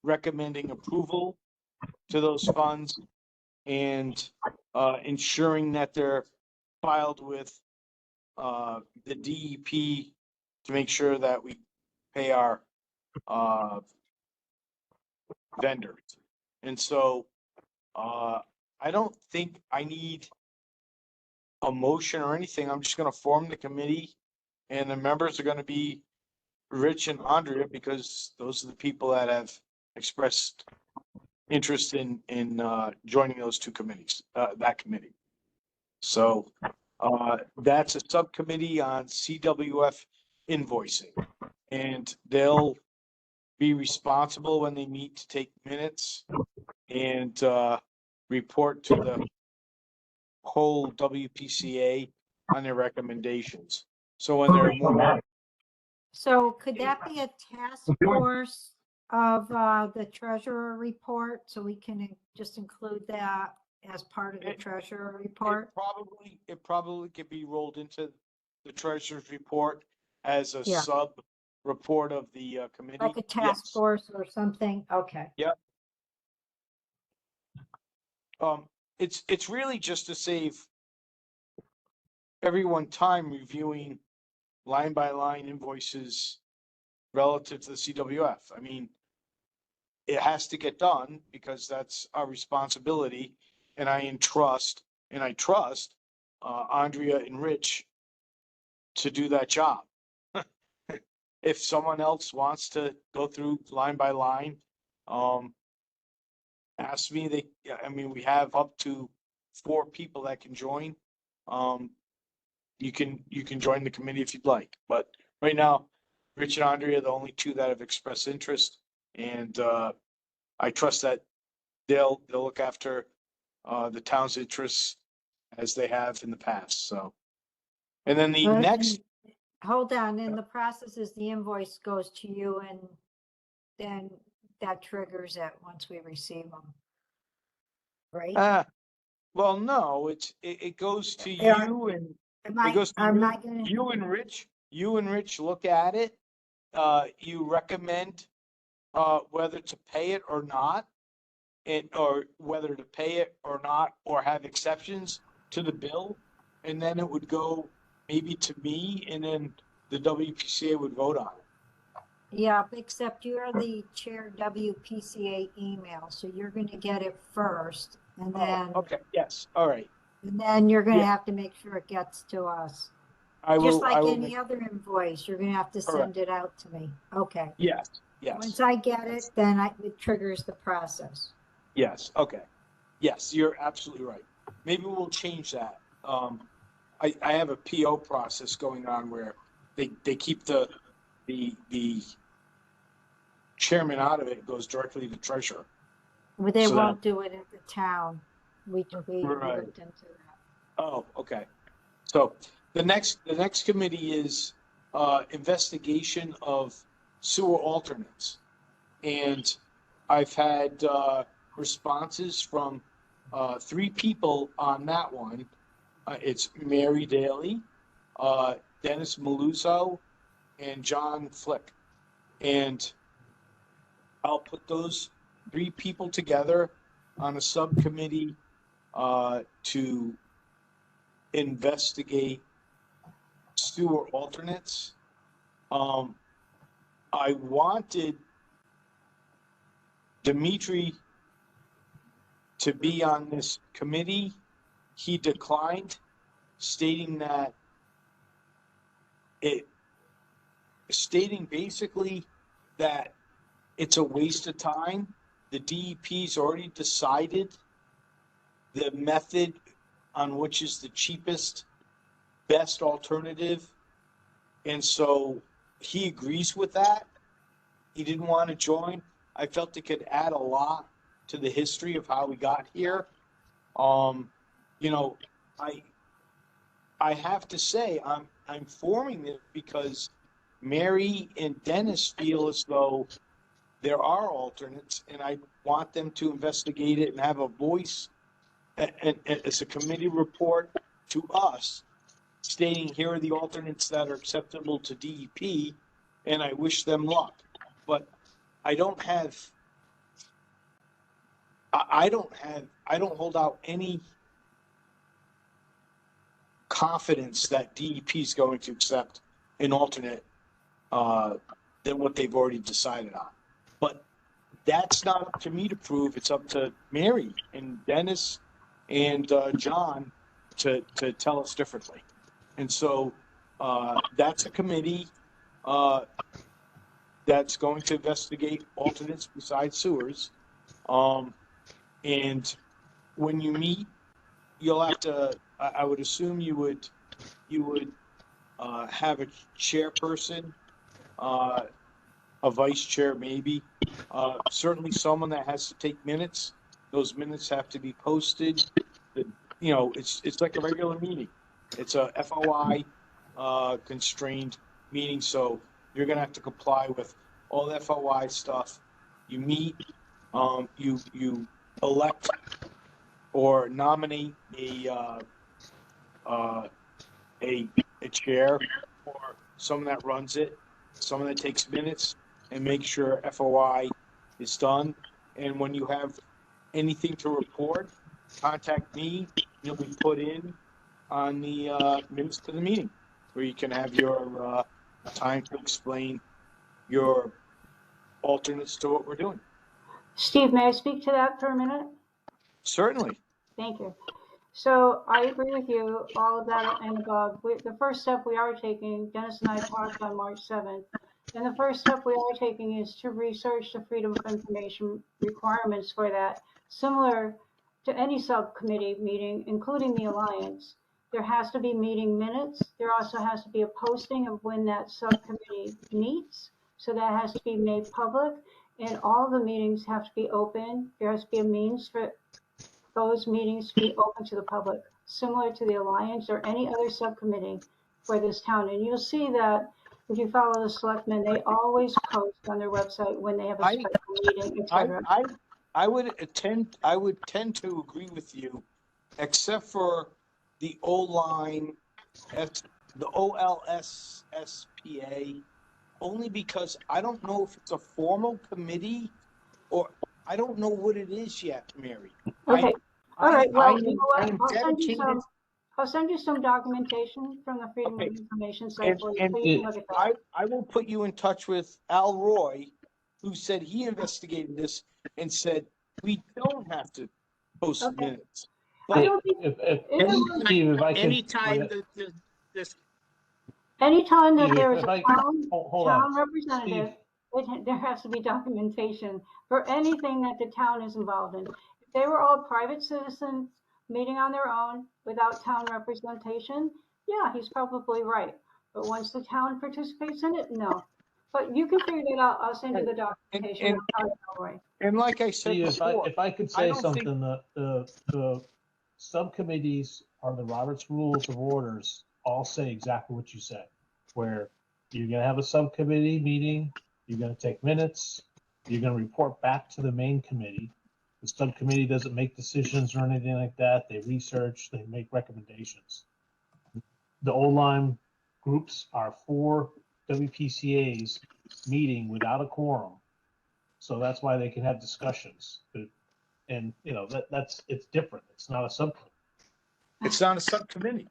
recommending approval to those funds, and ensuring that they're filed with the DEP to make sure that we pay our vendors. And so I don't think I need a motion or anything. I'm just going to form the committee, and the members are going to be Rich and Andrea, because those are the people that have expressed interest in joining those two committees, that committee. So that's a subcommittee on CWF invoicing, and they'll be responsible when they meet to take minutes and report to the whole WPCA on their recommendations. So when there are more, so could that be a task force of the treasurer report? So we can just include that as part of the treasurer report? it probably could be rolled into the treasurer's report as a Yeah. sub report of the committee. Like a task Yes. force or something? Okay. It's really just to save everyone time reviewing line by line invoices relative to the CWF. I mean, it has to get done because that's our responsibility, and I trust Andrea and Rich to do that job. If someone else wants to go through line by line, ask me. I mean, we have up to 4 people that can join. You can join the committee if you'd like, but right now, Rich and Andrea are the only 2 that have expressed interest, and I trust that they'll look after the town's interests as they have in the past. So, and then the But next, hold on, and the process is the invoice goes to you and then that triggers it once we receive them. Right? well, no, it goes to Yeah. you, and Am it I, goes to am you. I gonna, You and Rich look at it. You recommend whether to pay it or not, or whether to pay it or not, or have exceptions to the bill, and then it would go maybe to me, and then the WPCA would vote on it. yeah, except you're the chair WPCA email, so you're gonna get it first and then, Okay, yes, all right. you're gonna Yeah. have to make sure it gets to us. I Just will, like any other invoice, you're gonna have to Correct. send it out to me. Okay. yes, Once yes, I get it, then it triggers the process. yes, okay. Yes, you're absolutely right. Maybe we'll change that. I have a PO process going on where they keep the chairman out of it. It goes directly to treasurer. But they So won't do it at the town. We Right. looked into that. Oh, okay. So the next committee is investigation of sewer alternates. And I've had responses from 3 people on that one. It's Mary Daly, Dennis Maluzzo, and John Flick. And I'll put those 3 people together on a subcommittee to investigate sewer alternates. I wanted Dimitri to be on this committee. He declined, stating basically that it's a waste of time. The DEP's already decided the method on which is the cheapest, best alternative. And so he agrees with that. He didn't want to join. I felt it could add a lot to the history of how we got here. You know, I have to say I'm forming it because Mary and Dennis feel as though there are alternates, and I want them to investigate it and have a voice and as a committee report to us stating here are the alternates that are acceptable to DEP, and I wish them luck. But I don't hold out any confidence that DEP is going to accept an alternate than what they've already decided on. But that's not up to me to prove. It's up to Mary and Dennis and John to tell us differently. And so that's a committee that's going to investigate alternates besides sewers. And when you meet, you'll have to. I would assume you would have a chairperson, a vice chair, maybe. Certainly, someone that has to take minutes. Those minutes have to be posted. It's like a regular meeting. It's a FOI constrained meeting, so you're gonna have to comply with all the FOI stuff. You meet, you elect or nominate a chair or someone that runs it, someone that takes minutes and makes sure FOI is done. And when you have anything to report, contact me. You'll be put in on the minutes to the meeting where you can have your time to explain your alternates to what we're doing. Steve, may I speak to that for a minute? Certainly. Thank you. So I agree with you, all of that and above. The first step we are taking, Dennis and I talked on March 7th, and the first step we are taking is to research the freedom of information requirements for that. Similar to any subcommittee meeting, including the Alliance, there has to be meeting minutes. There also has to be a posting of when that subcommittee meets. So that has to be made public, and all the meetings have to be open. There has to be a means for those meetings to be open to the public, similar to the Alliance or any other subcommittee for this town. And you'll see that if you follow the selectmen, they always post on their website when they have a special meeting, etc. I would tend to agree with you, except for the O-line, the OLSSPA, only because I don't know if it's a formal committee or I don't know what it is yet, Mary. Okay. All right. Well, you know I what? am I'll send you some documentation from the Freedom of Information site for you, so you can look at that. I will put you in touch with Al Roy, who said he investigated this and said we don't have to post minutes. I don't think Steve, if I could, Anytime this anytime that Steve, there is if a I- hold town on. representative, there has to be documentation for anything that the town is involved in. If they were all private citizens meeting on their own without town representation, yeah, he's probably right. But once the town participates in it, no. But you can figure that out. I'll send you the documentation. And like I said Steve, before, if I could I say don't think- something, the subcommittees are the Robert's Rules of Orders all say exactly what you said, where you're gonna have a subcommittee meeting, you're gonna take minutes, you're gonna report back to the main committee. The subcommittee doesn't make decisions or anything like that. They research, they make recommendations. The O-line groups are 4 WPCAs meeting without a quorum. So that's why they can have discussions. And you know, it's different. It's not a subcommittee. it's not a subcommittee.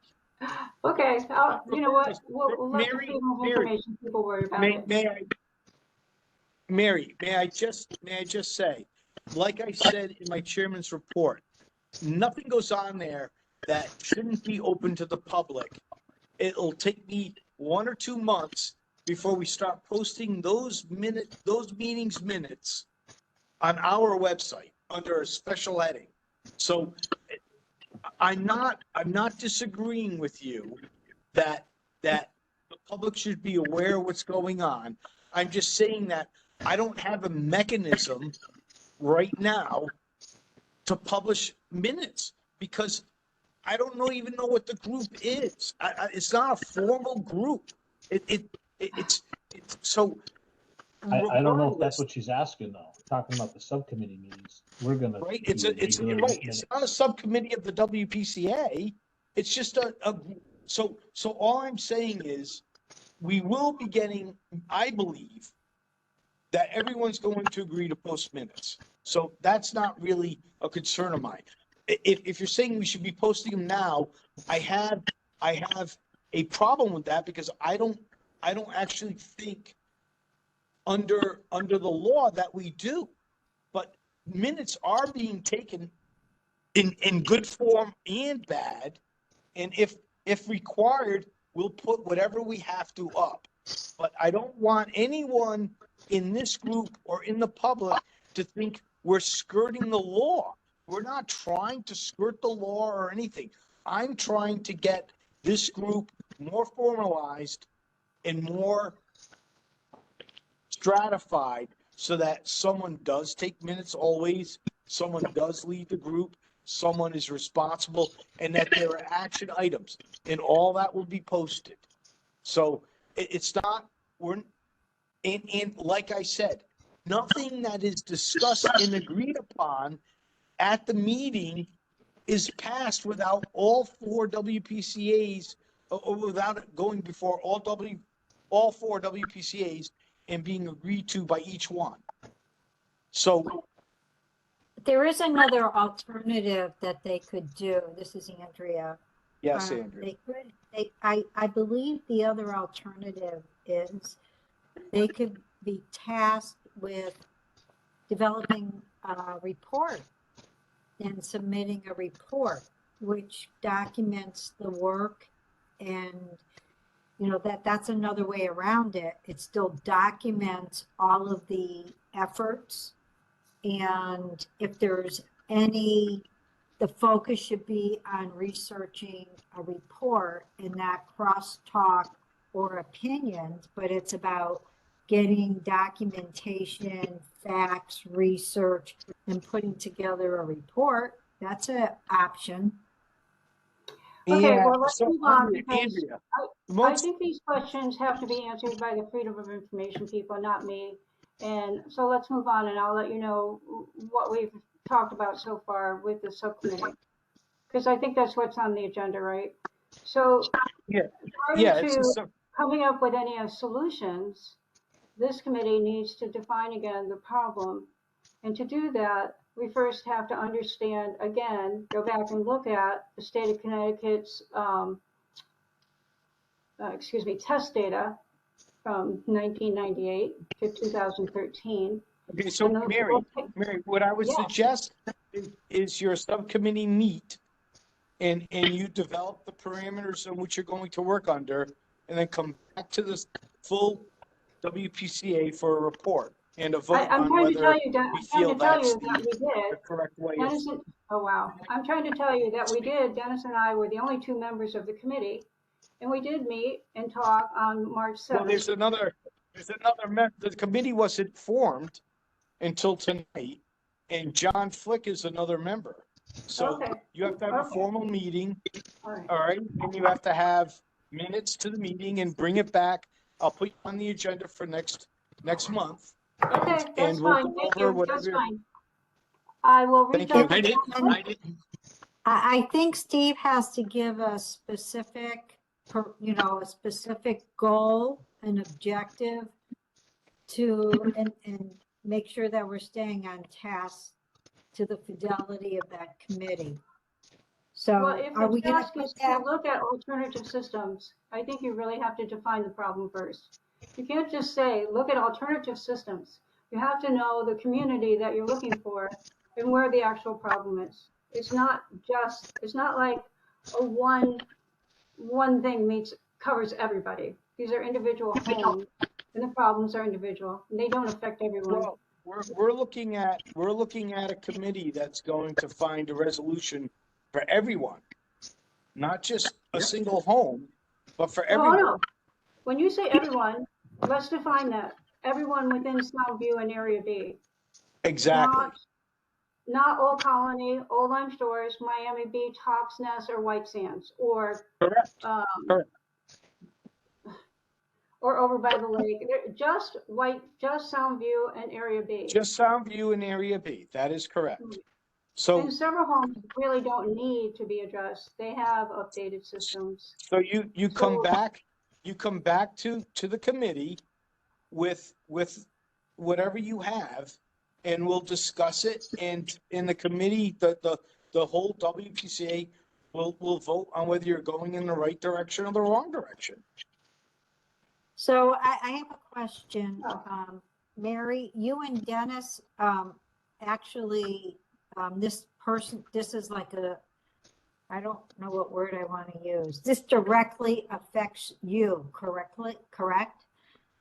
Okay, you know what? We'll let the Freedom of Information people worry about it. Mary, may I just say, like I said in my chairman's report, nothing goes on there that shouldn't be open to the public. It'll take me 1 or 2 months before we start posting those meetings minutes on our website under a special heading. So I'm not disagreeing with you that the public should be aware of what's going on. I'm just saying that I don't have a mechanism right now to publish minutes because I don't even know what the group is. It's not a formal group. It's so. I don't know if that's what she's asking though. Talking about the subcommittee meetings, we're gonna Right. It's not a subcommittee of the WPCA. It's just so all I'm saying is we will be getting, I believe, that everyone's going to agree to post minutes. So that's not really a concern of mine. If you're saying we should be posting them now, I have a problem with that because I don't actually think under the law that we do. But minutes are being taken in good form and bad. And if required, we'll put whatever we have to up. But I don't want anyone in this group or in the public to think we're skirting the law. We're not trying to skirt the law or anything. I'm trying to get this group more formalized and more stratified so that someone does take minutes always, someone does lead the group, someone is responsible, and that there are action items, and all that will be posted. So it's not, and like I said, nothing that is discussed and agreed upon at the meeting is passed without all 4 WPCAs, or without it going before all 4 WPCAs and being agreed to by each one. So There is another alternative that they could do. This is Andrea. yes, Andrea. I believe the other alternative is they could be tasked with developing a report and submitting a report which documents the work. And that's another way around it. It still documents all of the efforts, and if there's the focus should be on researching a report and not crosstalk or opinions, but it's about getting documentation, facts, research, and putting together a report. That's an option. Okay, Yeah, well, let's so move on Andrea, because Andrea, I most, think these questions have to be answered by the Freedom of Information people, not me. And so let's move on, and I'll let you know what we've talked about so far with the subcommittee. Because I think that's what's on the agenda, right? So yeah, prior it's to just, coming up with any solutions, this committee needs to define again the problem. And to do that, we first have to understand, again, go back and look at the state of Connecticut's, test data from 1998 to 2013. okay, so And Mary, what I would yeah, suggest is your subcommittee meet and you develop the parameters in which you're going to work under, and then come back to the full WPCA for a report and a vote I'm on trying to tell whether you, we I'm trying feel to tell that's you that we the did. correct way of. Dennis, oh wow. I'm trying to tell you that we did. Dennis and I were the only two members of the committee, and we did meet and talk on March 7th. Well, there's another the committee wasn't formed until tonight, and John Flick is another member. So Okay. you have to have a Okay. formal meeting, All right. all right? And you have to have minutes to the meeting and bring it back. I'll put you on the agenda for next month. Okay, And that's we'll fine. go Thank over you. That's whatever. fine. I will reach Thank you. out to I Dennis. didn't, I think Steve has to give a specific, a specific goal and objective and make sure that we're staying on task to the fidelity of that committee. Well, So if are the we gonna task put is to that? look at alternative systems, I think you really have to define the problem first. You can't just say, look at alternative systems. You have to know the community that you're looking for and where the actual problem is. It's not like a one thing covers everybody. These are individual homes and the problems are individual and they don't affect everyone. Well, we're looking at a committee that's going to find a resolution for everyone, not just a single home, but for Oh, everyone. no. When you say everyone, let's define that. Everyone within Soundview and Area B. Exactly. Not Old Colony, Old Lime Shores, Miami Beach, Hawks Nest, or White Sands, or Correct. Correct. or over by the lake. Just Soundview and Area B. Just Soundview and Area B. That is correct. So, And several homes really don't need to be addressed. They have updated systems. so you come back to the committee with whatever you have, and we'll discuss it. And in the committee, the whole WPCA will vote on whether you're going in the right direction or the wrong direction. So I have a question. Mary, you and Dennis, actually, this is like I don't know what word I want to use. This directly affects you, correct?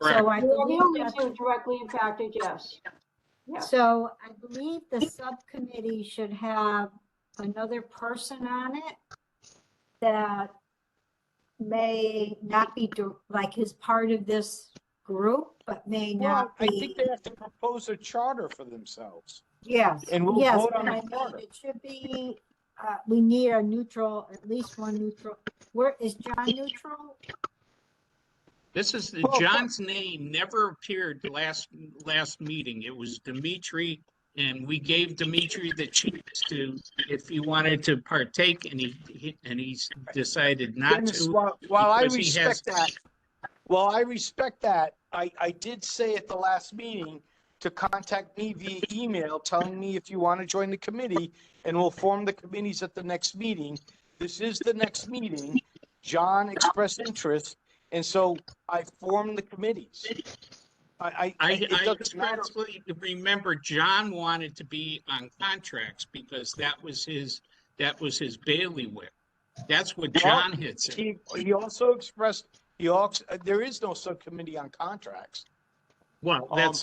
So I We're the believe only that, two directly impacted, yes. Yes. so I believe the subcommittee should have another person on it that may not be like is part of this group, but may Well, not I be. think they have to propose a charter for themselves. Yes, And we'll yes, vote on but the I mean, charter. it should be, we need a neutral, at least one neutral. Where is John neutral? this is, Well, John's name never appeared last meeting. It was Dimitri, and we gave Dimitri the chance to, if he wanted to partake, and he's decided not Dennis, to. while I because he has- respect that, I did say at the last meeting to contact me via email, telling me if you want to join the committee, and we'll form the committees at the next meeting. This is the next meeting. John expressed interest, and so I formed the committees. it I doesn't matter. especially remember John wanted to be on contracts because that was his bailiwick. That's what John had said. He also expressed, there is no subcommittee on contracts. Well, that's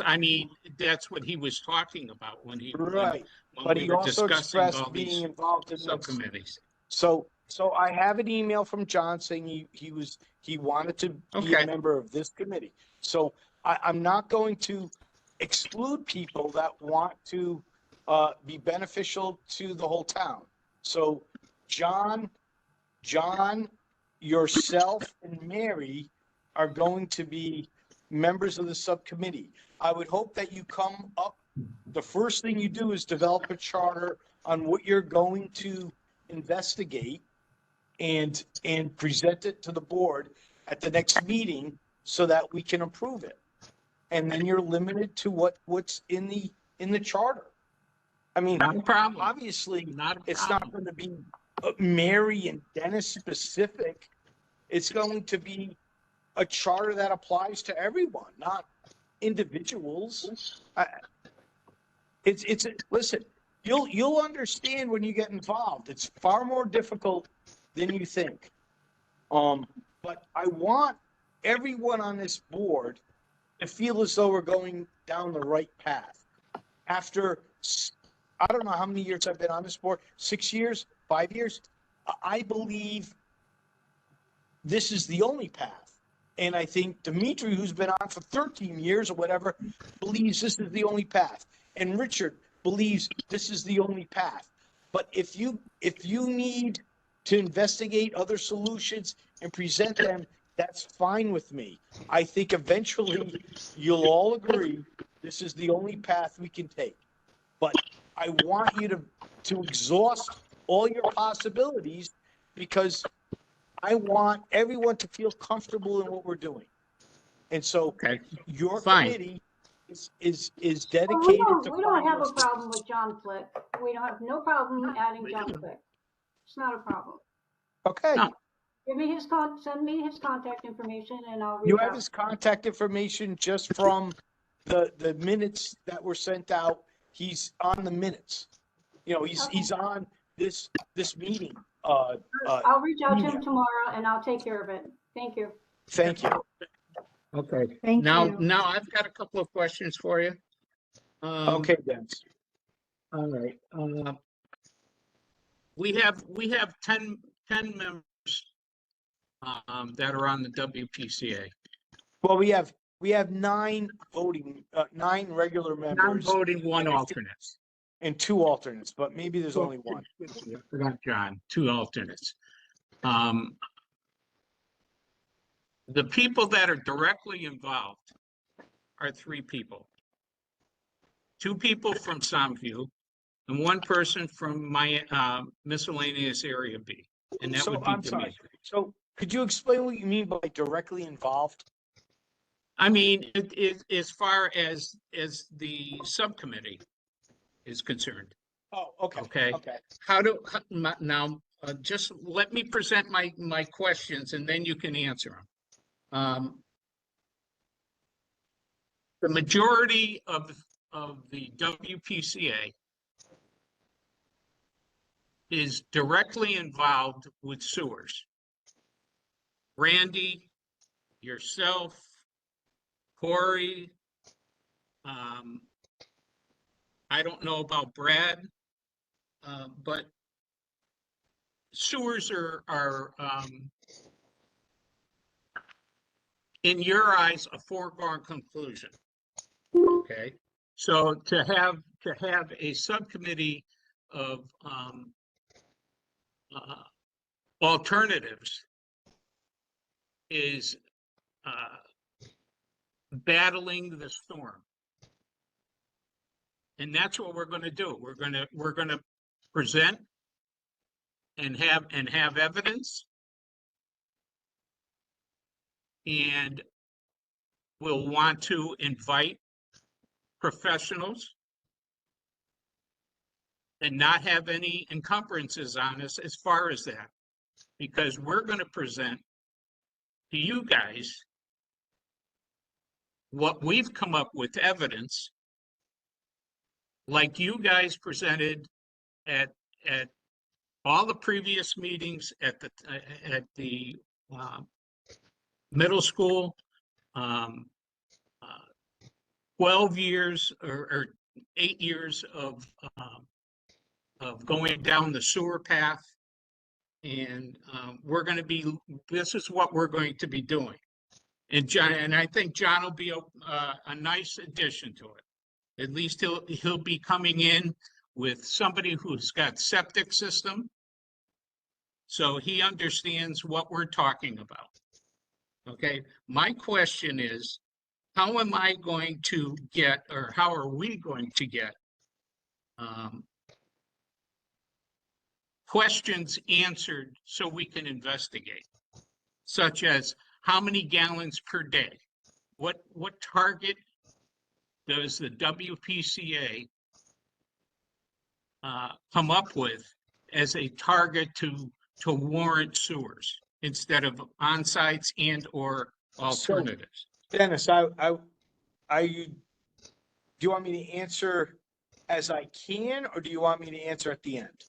what he was talking about when Right. when But we he were also discussing expressed all being these involved in this. subcommittees. So I have an email from John saying he wanted to be a Okay. member of this committee. So I'm not going to exclude people that want to be beneficial to the whole town. So John, yourself, and Mary are going to be members of the subcommittee. I would hope that you come up. The first thing you do is develop a charter on what you're going to investigate and present it to the board at the next meeting so that we can approve it. And then you're limited to what's in the charter. I mean, Not a problem. obviously, Not a it's problem. not going to be Mary and Dennis specific. It's going to be a charter that applies to everyone, not individuals. Listen, you'll understand when you get involved. It's far more difficult than you think. But I want everyone on this board to feel as though we're going down the right path. After, I don't know how many years I've been on this board, 6 years, 5 years, I believe this is the only path. And I think Dimitri, who's been on for 13 years or whatever, believes this is the only path. And Richard believes this is the only path. But if you need to investigate other solutions and present them, that's fine with me. I think eventually you'll all agree this is the only path we can take. But I want you to exhaust all your possibilities because I want everyone to feel comfortable in what we're doing. And so Okay. your Fine. committee is Well, dedicated to we don't have a finding- problem with John Flick. We don't have no problem adding John Flick. It's not a problem. Okay. No. Give me send me his contact information and I'll You reach have out. his contact information just from the minutes that were sent out. He's on the minutes. You know, he's on this meeting. I'll reach out to email. him tomorrow and I'll take care of it. Thank you. Thank you. Okay. Thank Now you. I've got a couple of questions for you. Okay, Dennis. All right. We have 10 members that are on the WPCA. Well, we have 9 regular members Non-voting, one alternate. and 2 alternates, but maybe there's only one. I forgot John, 2 alternates. The people that are directly involved are 3 people. 2 people from Somview and 1 person from my miscellaneous area B. And that would be I'm sorry. Dimitri. So could you explain what you mean by directly involved? I mean, as far as the subcommittee is concerned. Oh, okay. Okay. Now, just let me present my questions and then you can answer them. The majority of the WPCA is directly involved with sewers. Randy, yourself, Corey, I don't know about Brad, but sewers are in your eyes a foregone conclusion. Okay, so to have a subcommittee of alternatives is battling the storm. And that's what we're going to do. We're going to present and have evidence, and we'll want to invite professionals and not have any encumbrances on us as far as that, because we're going to present to you guys what we've come up with evidence, like you guys presented at all the previous meetings at the middle school, um, uh, 12 years or 8 years of going down the sewer path. And this is what we're going to be doing. And John, and I think John will be a nice addition to it. At least he'll be coming in with somebody who's got septic system, so he understands what we're talking about. Okay, my question is, how am I going to get, or how are we going to get questions answered so we can investigate, such as how many gallons per day? What target does the WPCA come up with as a target to warrant sewers instead of on-sites and or alternatives? Dennis, do you want me to answer as I can, or do you want me to answer at the end?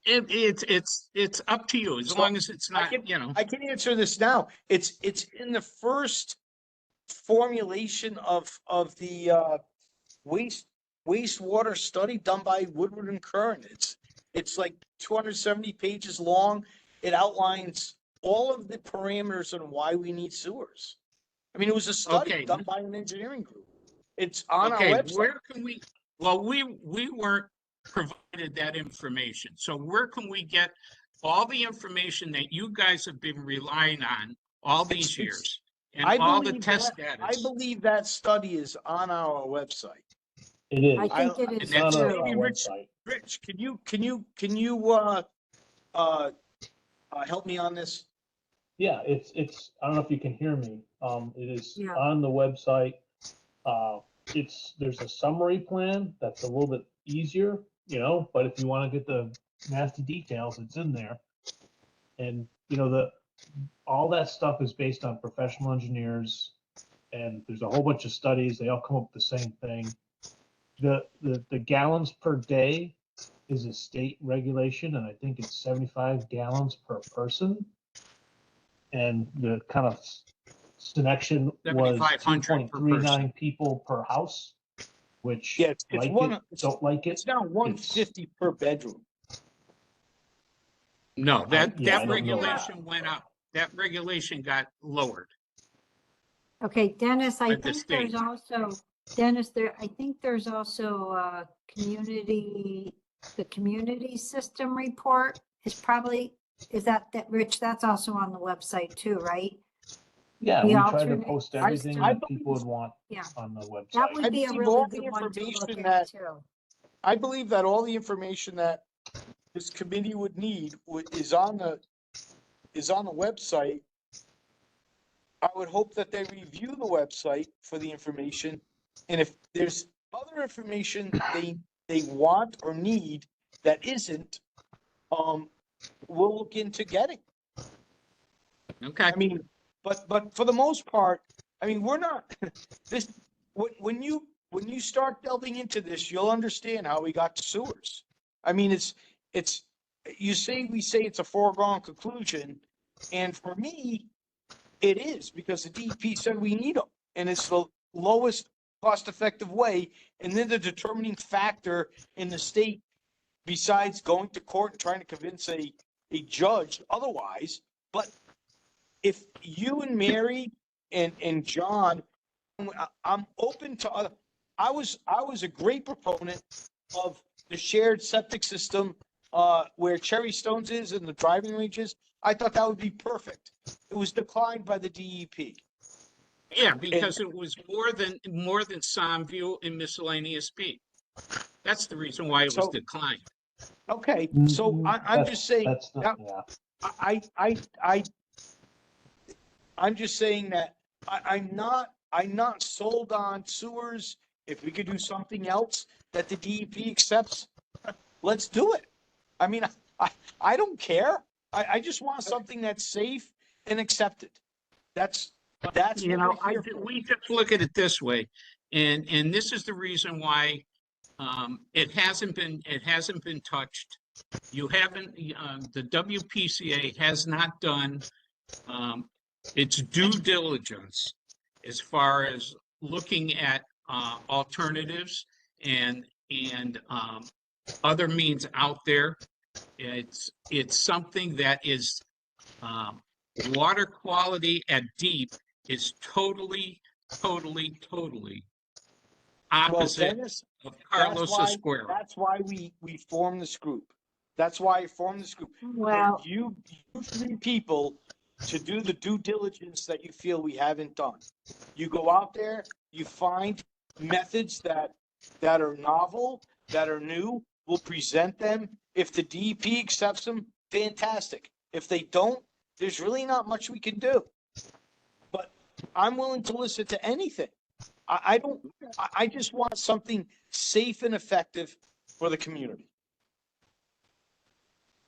It's up to you, as So long as it's not, I can answer this now. It's in the first formulation of the wastewater study done by Woodward and Kern. It's like 270 pages long. It outlines all of the parameters on why we need sewers. I mean, it was a study Okay. done by an engineering group. It's on our Okay, website. where can we, well, we weren't provided that information. So where can we get all the information that you guys have been relying on all these It's- years? And I all the believe test that, data? I believe that study is on our website. It is. I think it is It's on our too. Maybe Rich, website. Rich, can you help me on this? Yeah, I don't know if you can hear me. It is Yeah. on the website. There's a summary plan that's a little bit easier, but if you want to get the nasty details, it's in there. And, all that stuff is based on professional engineers, and there's a whole bunch of studies. They all come up with the same thing. The gallons per day is a state regulation, and I think it's 75 gallons per person. And the kind of connection was 7,500 per 2.39 people per house, which Yeah, it's like one. it, don't like it. It's now 150 per bedroom. No, I that don't know. regulation went up. That regulation got lowered. Okay, Dennis, I At the think there's state. also, Dennis, I think there's also the community system report is that Rich, that's also on the website too, right? Yeah, The we try to alternate post everything system. that people would want Yeah. on the That website. would be a believe really all the good one to look information at that- too. I believe that all the information that this committee would need is on the website. I would hope that they review the website for the information, and if there's other information they want or need that isn't, we'll look into getting. Okay. I mean, but for the most part, I mean, we're not this. When you start delving into this, you'll understand how we got to sewers. I mean, it's we say it's a foregone conclusion, and for me, it is, because the DEP said we need them, and it's the lowest cost-effective way, and then the determining factor in the state, besides going to court and trying to convince a judge otherwise. But if you and Mary and John, I'm open to other. I was a great proponent of the shared septic system where Cherry Stones is and the driving ranges. I thought that would be perfect. It was declined by the DEP. Yeah, because it was more than Somview and miscellaneous B. That's the reason why it was So- declined. Okay, so I'm just saying. That's not, yeah. I'm just saying that I'm not sold on sewers. If we could do something else that the DEP accepts, let's do it. I mean, I don't care. I just want something that's safe and accepted. That's That's You what know, we're here for. we just look at it this way, and this is the reason why it hasn't been touched. You haven't, the WPCA has not done its due diligence as far as looking at alternatives and other means out there. It's something that is water quality at deep is totally Well, opposite Dennis, of that's Carlos why, Esquero. that's why we formed this group. That's why I formed this group. For Well, you three people to do the due diligence that you feel we haven't done. You go out there, you find methods that are novel, that are new, we'll present them. If the DEP accepts them, fantastic. If they don't, there's really not much we can do. But I'm willing to listen to anything. I don't, I just want something safe and effective for the community.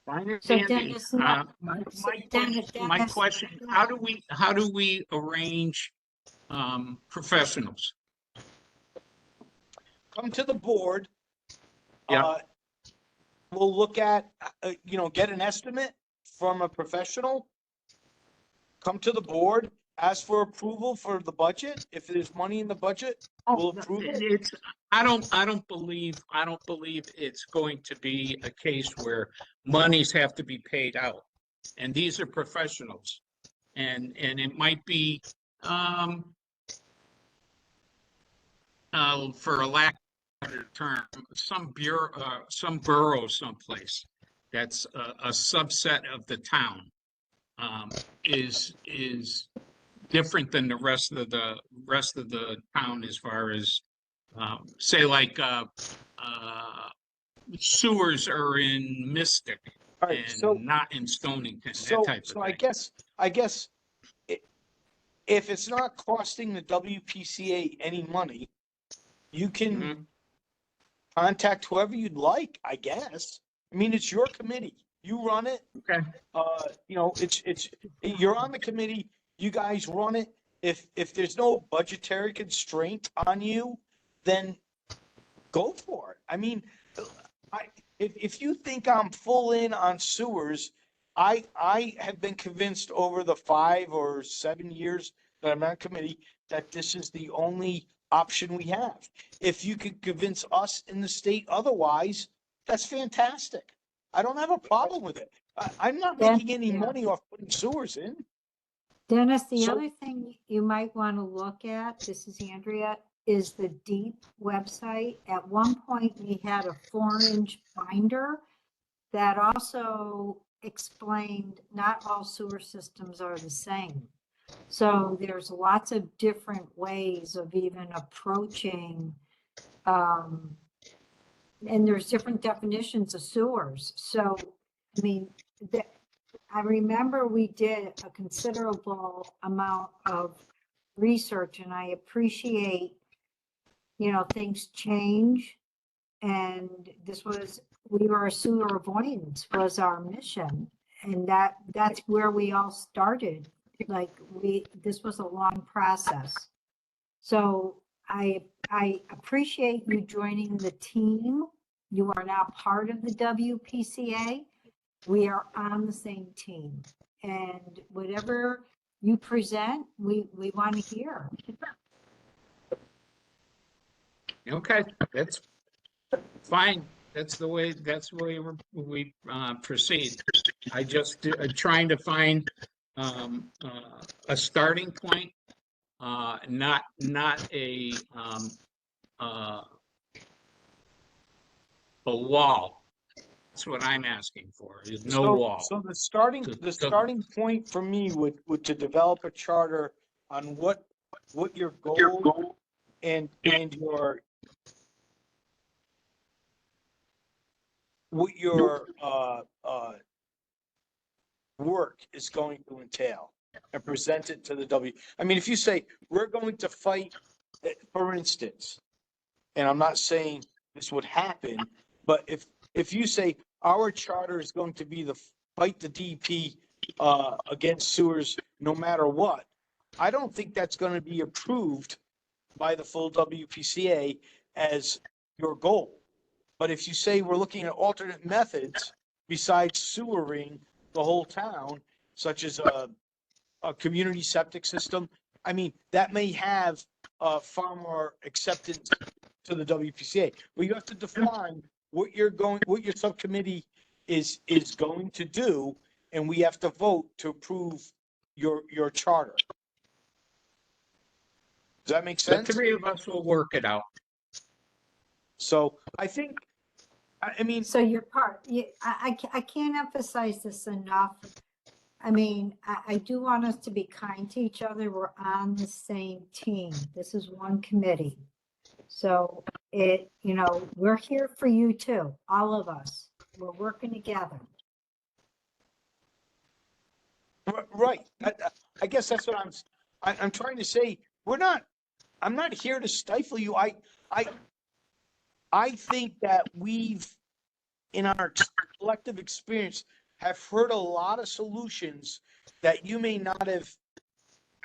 Fine and so dandy. Dennis, no, so My Dennis, question, how do we arrange professionals? Come to the board. Yeah. We'll look at, get an estimate from a professional. Come to the board, ask for approval for the budget. If there's money in the budget, we'll approve it. It's, I don't believe it's going to be a case where monies have to be paid out. And these are professionals. And it might be, for a lack of a better term, some borough someplace that's a subset of the town, is different than the rest of the town as far as, say, like sewers are in Mystic All right, and so, not in Stonington, that so, type of so I thing. guess if it's not costing the WPCA any money, you can Mhm. contact whoever you'd like, I guess. I mean, it's your committee. You run it. Okay. You're on the committee. You guys run it. If there's no budgetary constraint on you, then go for it. I mean, if you think I'm full in on sewers, I have been convinced over the 5 or 7 years that I'm on committee that this is the only option we have. If you could convince us in the state otherwise, that's fantastic. I don't have a problem with it. I'm not making any money off putting sewers in. Dennis, the So- other thing you might want to look at, this is Andrea, is the DEEP website. At one point, we had a 4-inch binder that also explained not all sewer systems are the same. So there's lots of different ways of even approaching, and there's different definitions of sewers. So, I mean, I remember we did a considerable amount of research, and I appreciate, things change. And we were a sewer avoidance was our mission. And that's where we all started. Like this was a long process. So I appreciate you joining the team. You are now part of the WPCA. We are on the same team, and whatever you present, we want to hear. Okay, that's fine. That's the way we proceed. I just trying to find a starting point, not a wall. That's what I'm asking for, is no wall. So the starting point for me would to develop a charter on what your goal and your what your work is going to entail and present it to the I mean, if you say we're going to fight, for instance, and I'm not saying this would happen, but if you say our charter is going to be the fight the DP against sewers no matter what, I don't think that's going to be approved by the full WPCA as your goal. But if you say we're looking at alternate methods besides sewering the whole town, such as a community septic system, I mean, that may have far more acceptance to the WPCA. But you have to define what your subcommittee is going to do, and we have to vote to approve your charter. Does that make The sense? three of us will work it out. So I think, I mean, So your part, I can't emphasize this enough. I mean, I do want us to be kind to each other. We're on the same team. This is one committee. So we're here for you too, all of us. We're working together. right. I guess that's what I'm trying to say. I'm not here to stifle you. I think that we've, in our collective experience, have heard a lot of solutions that you may not have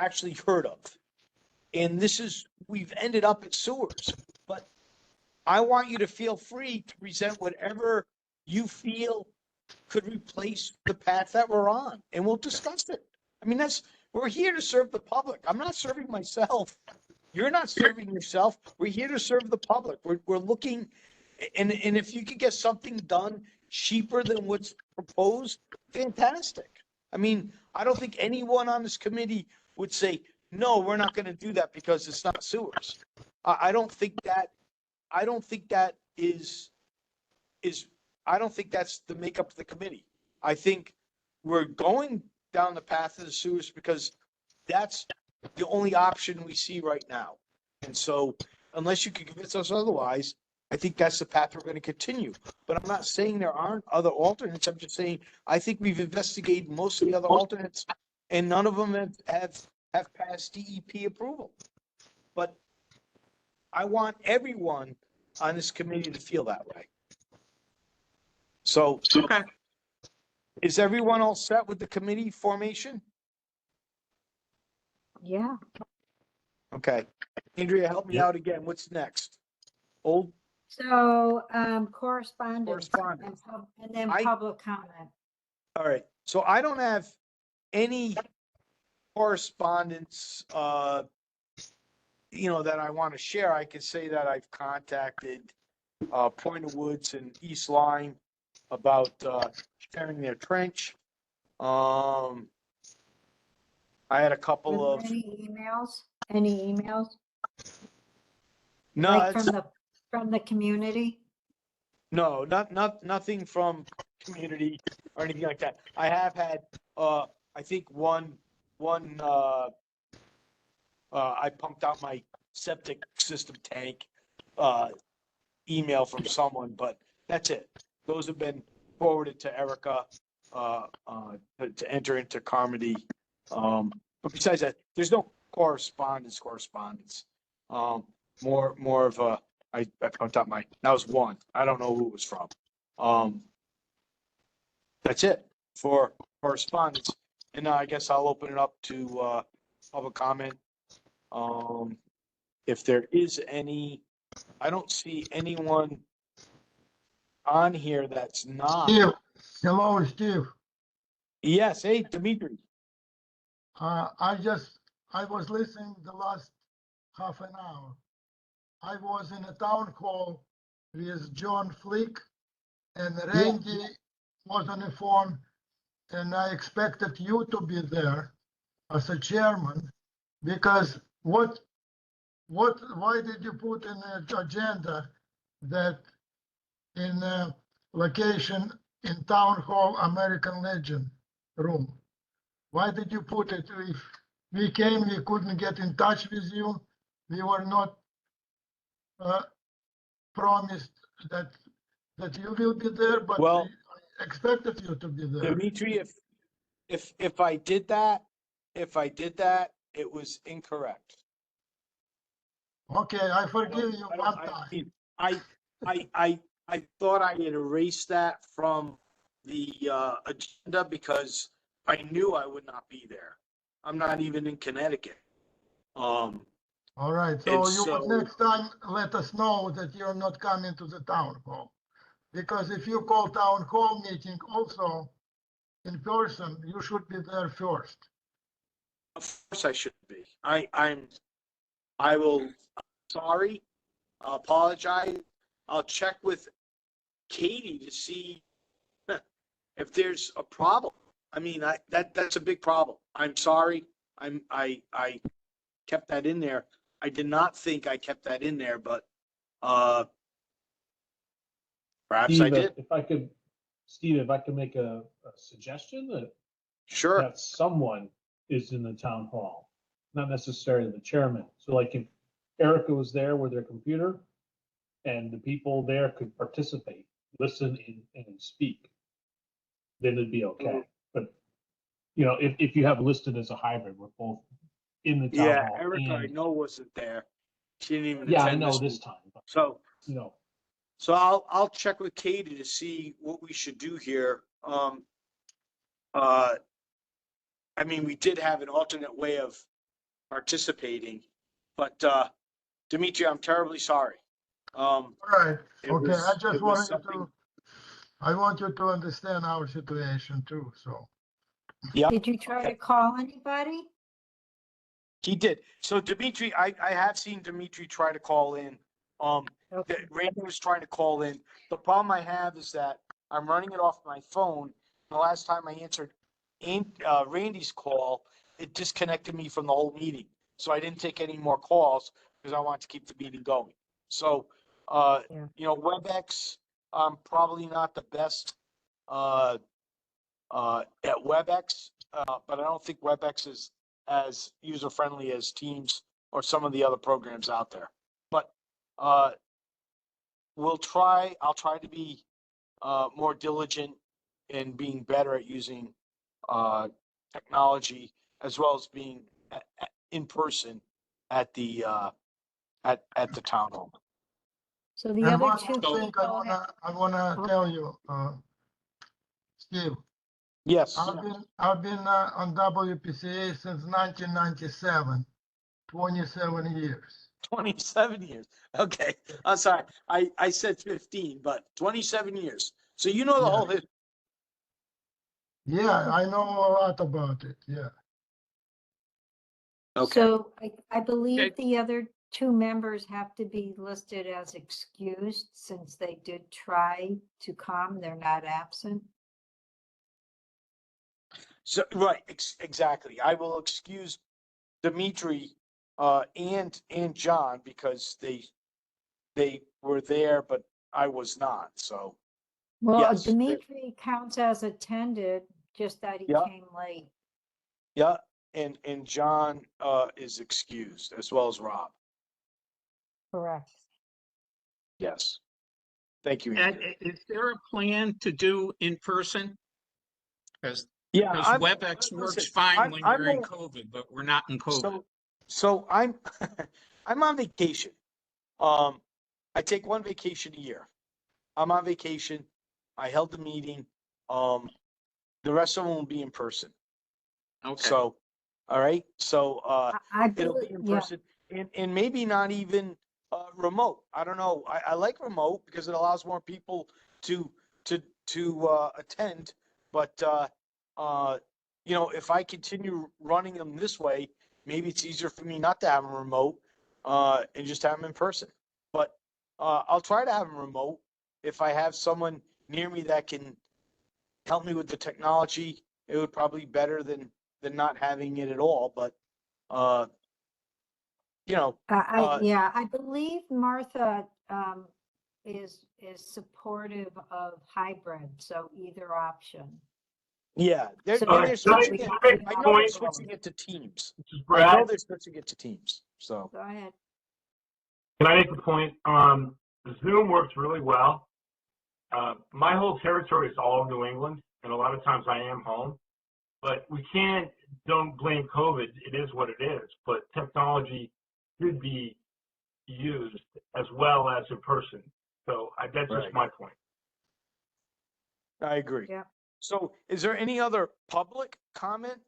actually heard of. And we've ended up at sewers. But I want you to feel free to present whatever you feel could replace the path that we're on, and we'll discuss it. I mean, we're here to serve the public. I'm not serving myself. You're not serving yourself. We're here to serve the public. We're looking, and if you could get something done cheaper than what's proposed, fantastic. I mean, I don't think anyone on this committee would say, no, we're not going to do that because it's not sewers. I don't think that's the makeup of the committee. I think we're going down the path of the sewers because that's the only option we see right now. And so unless you can convince us otherwise, I think that's the path we're going to continue. But I'm not saying there aren't other alternates. I'm just saying, I think we've investigated most of the other alternates and none of them have passed DEP approval. But I want everyone on this committee to feel that way. So Okay. is everyone all set with the committee formation? Yeah. Okay. Andrea, help me Yep. out again. What's next? Old So correspondence correspondence. and then I- public comment. All right. So I don't have any correspondence, that I want to share. I can say that I've contacted Point of Woods and East Lyme about sharing their trench. I had a couple Were of there any emails? Any emails? no, Like it's, from the community? no, nothing from community or anything like that. I have had I think one I pumped out my septic system tank email from someone, but that's it. Those have been forwarded to Erica to enter into Carmody. But besides that, there's no correspondence. More of a, I pumped out that was one. I don't know who it was from. That's it for correspondence. And now I guess I'll open it up to public comment. If there is any, I don't see anyone on here that's not. Steve, hello, Steve. Yes, hey, Dimitri. I was listening the last half an hour. I was in a town hall with John Flick and Randy was on the phone, and I expected you to be there as a chairman, because why did you put in the agenda that in a location in town hall American Legion room? Why did you put it? If we came, we couldn't get in touch with you. We were not promised that you will be there, but Well, we expected you to be there. Dimitri, if I did that, it was incorrect. Okay, I forgive you I one don't- time. I thought I had erased that from the agenda because I knew I would not be there. I'm not even in Connecticut. All right, And so you so- would next time let us know that you're not coming to the town hall. Because if you call town hall meeting also in person, you should be there first. Of course I should be. Sorry, I apologize. I'll check with Katie to see if there's a problem. I mean, that's a big problem. I'm sorry. I kept that in there. I did not think I kept that in there, but, perhaps I Steve, did. If I could make a suggestion Sure. that someone is in the town hall, not necessarily the chairman. So like if Erica was there with their computer and the people there could participate, listen and speak, then it'd be okay. But, you know, if you have listed as a hybrid, we're both in the town Yeah, hall. Erica, I and- know wasn't there. She didn't even Yeah, I attend know this this meeting. time, but, So, you know, so I'll check with Katie to see what we should do here. I mean, we did have an alternate way of participating, but, Dimitri, I'm terribly sorry. All right, It okay, I was- just it was wanted you something- to, I want you to understand our situation too, so. Yeah, Did you try okay. to call anybody? He did. So Dimitri, I have seen Dimitri try to call in. Okay. Randy was trying to call in. The problem I have is that I'm running it off my phone. The last time I answered Randy's call, it disconnected me from the whole meeting. So I didn't take any more calls because I want to keep the meeting going. So, Yeah. you know, WebEx, probably not the best at WebEx, but I don't think WebEx is as user-friendly as Teams or some of the other programs out there. But I'll try to be more diligent in being better at using technology as well as being in person at the at the town hall. So the And other one two more thing people, I wanna tell you, Steve, Yes. I've been on WPCA since 1997, 27 years. 27 years. Okay. I'm sorry. I said 15, but 27 years. So you know the Yeah. whole history. Yeah, I know a lot about it, yeah. Okay. so I believe Okay. the other two members have to be listed as excused since they did try to come, they're not absent. So, right, exactly. I will excuse Dimitri, and John because they were there, but I was not. So, Well, Yes. Dimitri counts as attended, just that he Yeah. came late. yeah. And John, is excused as well as Rob. Correct. Yes. Thank you, Ed, Andrew. is there a plan to do in person? Because Yeah. WebEx works listen, fine when I'm you're in on- COVID, but we're not in COVID. So I'm, I'm on vacation. I take one vacation a year. I'm on vacation. I held the meeting. The rest of them will be in person. Okay. So, all right. So, I it'll believe, be in yeah, person and maybe not even, remote. I don't know. I like remote because it allows more people to attend. But, you know, if I continue running them this way, maybe it's easier for me not to have them remote, and just have them in person. But, I'll try to have them remote. If I have someone near me that can help me with the technology, it would probably be better than not having it at all. But, you know, yeah, I believe Martha, is supportive of hybrid, so either option. yeah, they're, So and I they're think switching we it. have to I have know they're both. switching it to Teams. This is I know Brad. they're switching it to Teams. So, Go ahead. Can I make a point? Zoom works really well. My whole territory is all New England, and a lot of times I am home. But don't blame COVID. It is what it is. But technology should be used as well as in person. So that's Right. just my point. I agree. Yeah. So is there any other public comment?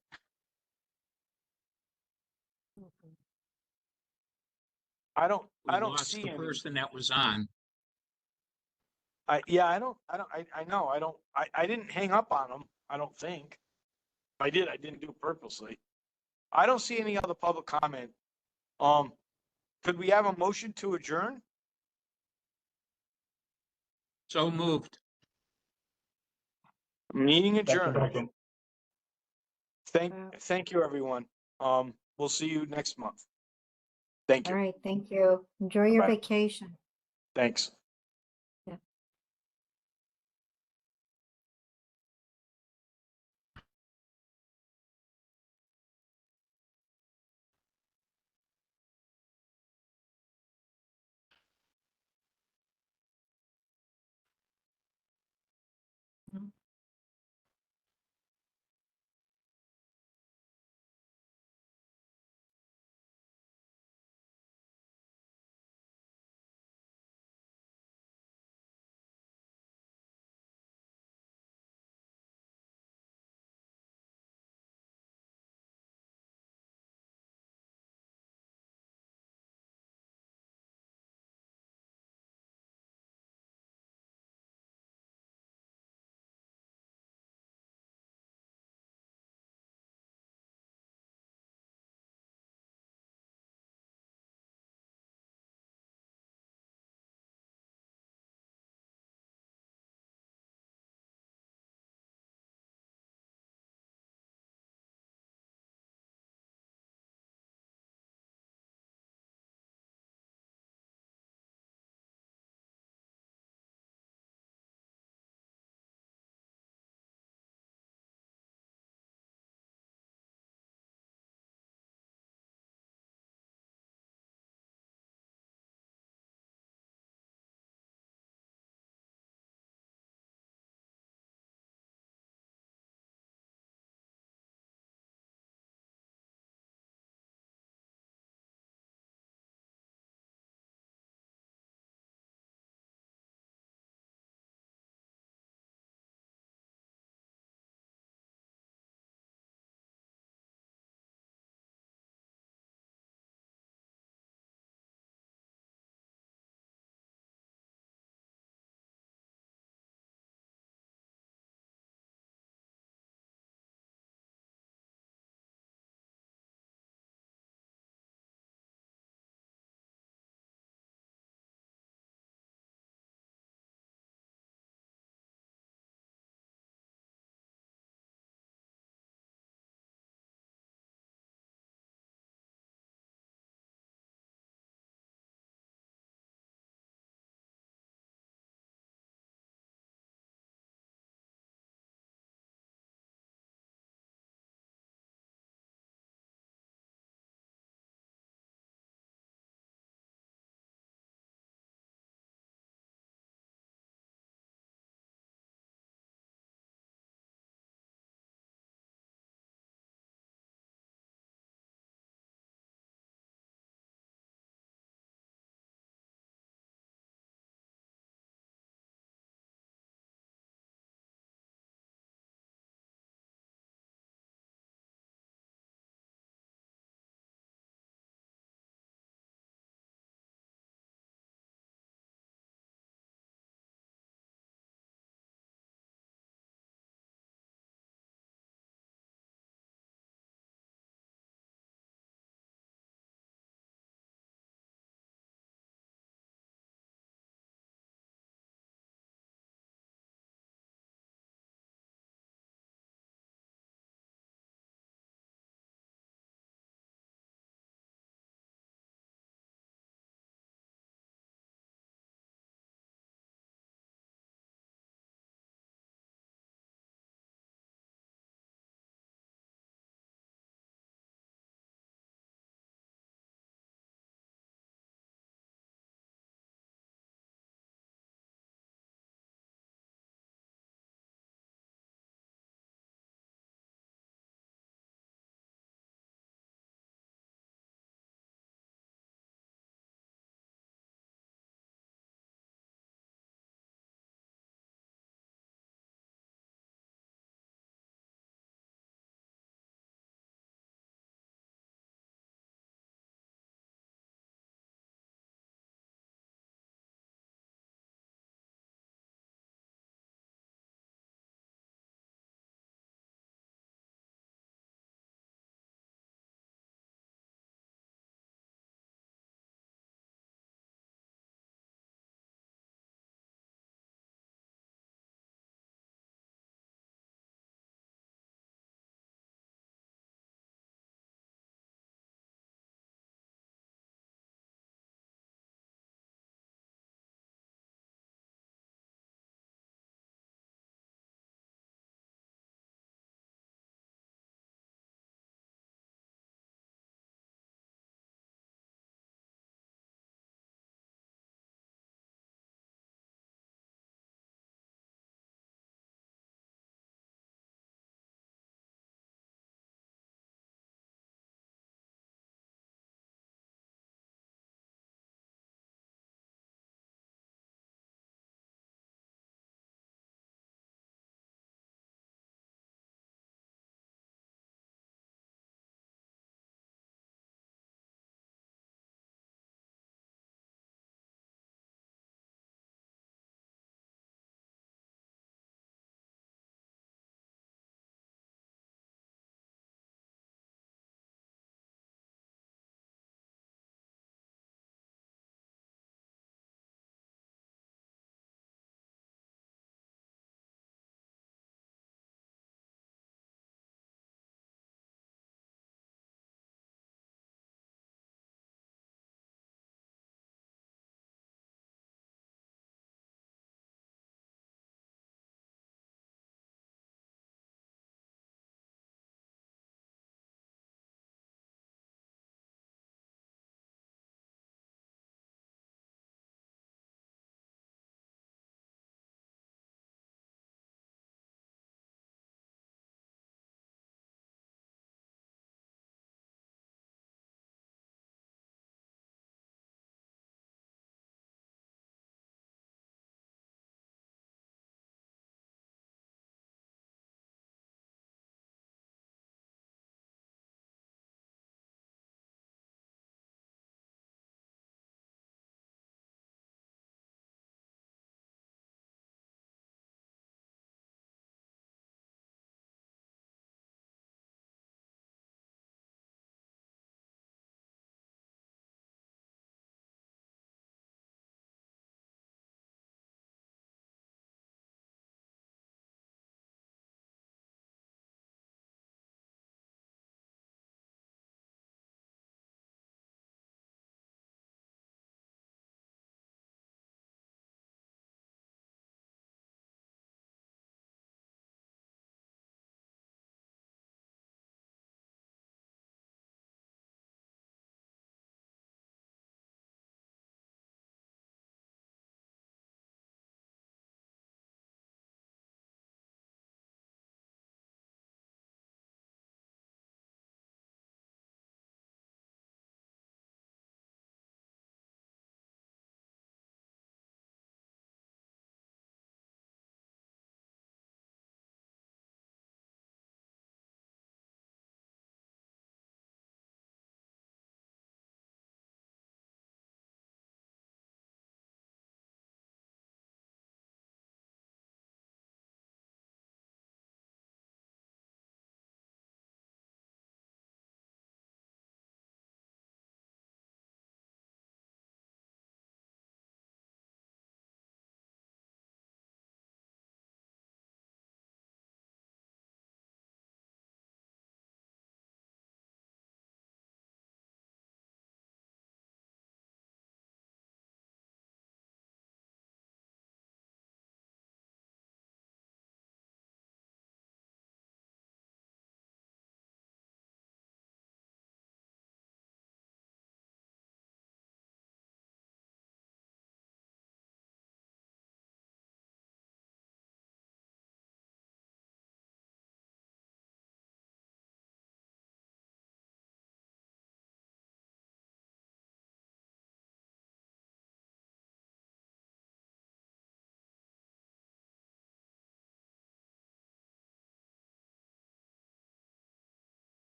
I don't We lost see the any. person that was on. I know, I didn't hang up on them, I don't think. If I did, I didn't do it purposely. I don't see any other public comment. Could we have a motion to adjourn? So moved. Meeting adjourned. Second. Thank you, everyone. We'll see you next month. Thank All you. right, thank you. Enjoy your Bye-bye. vacation. Thanks.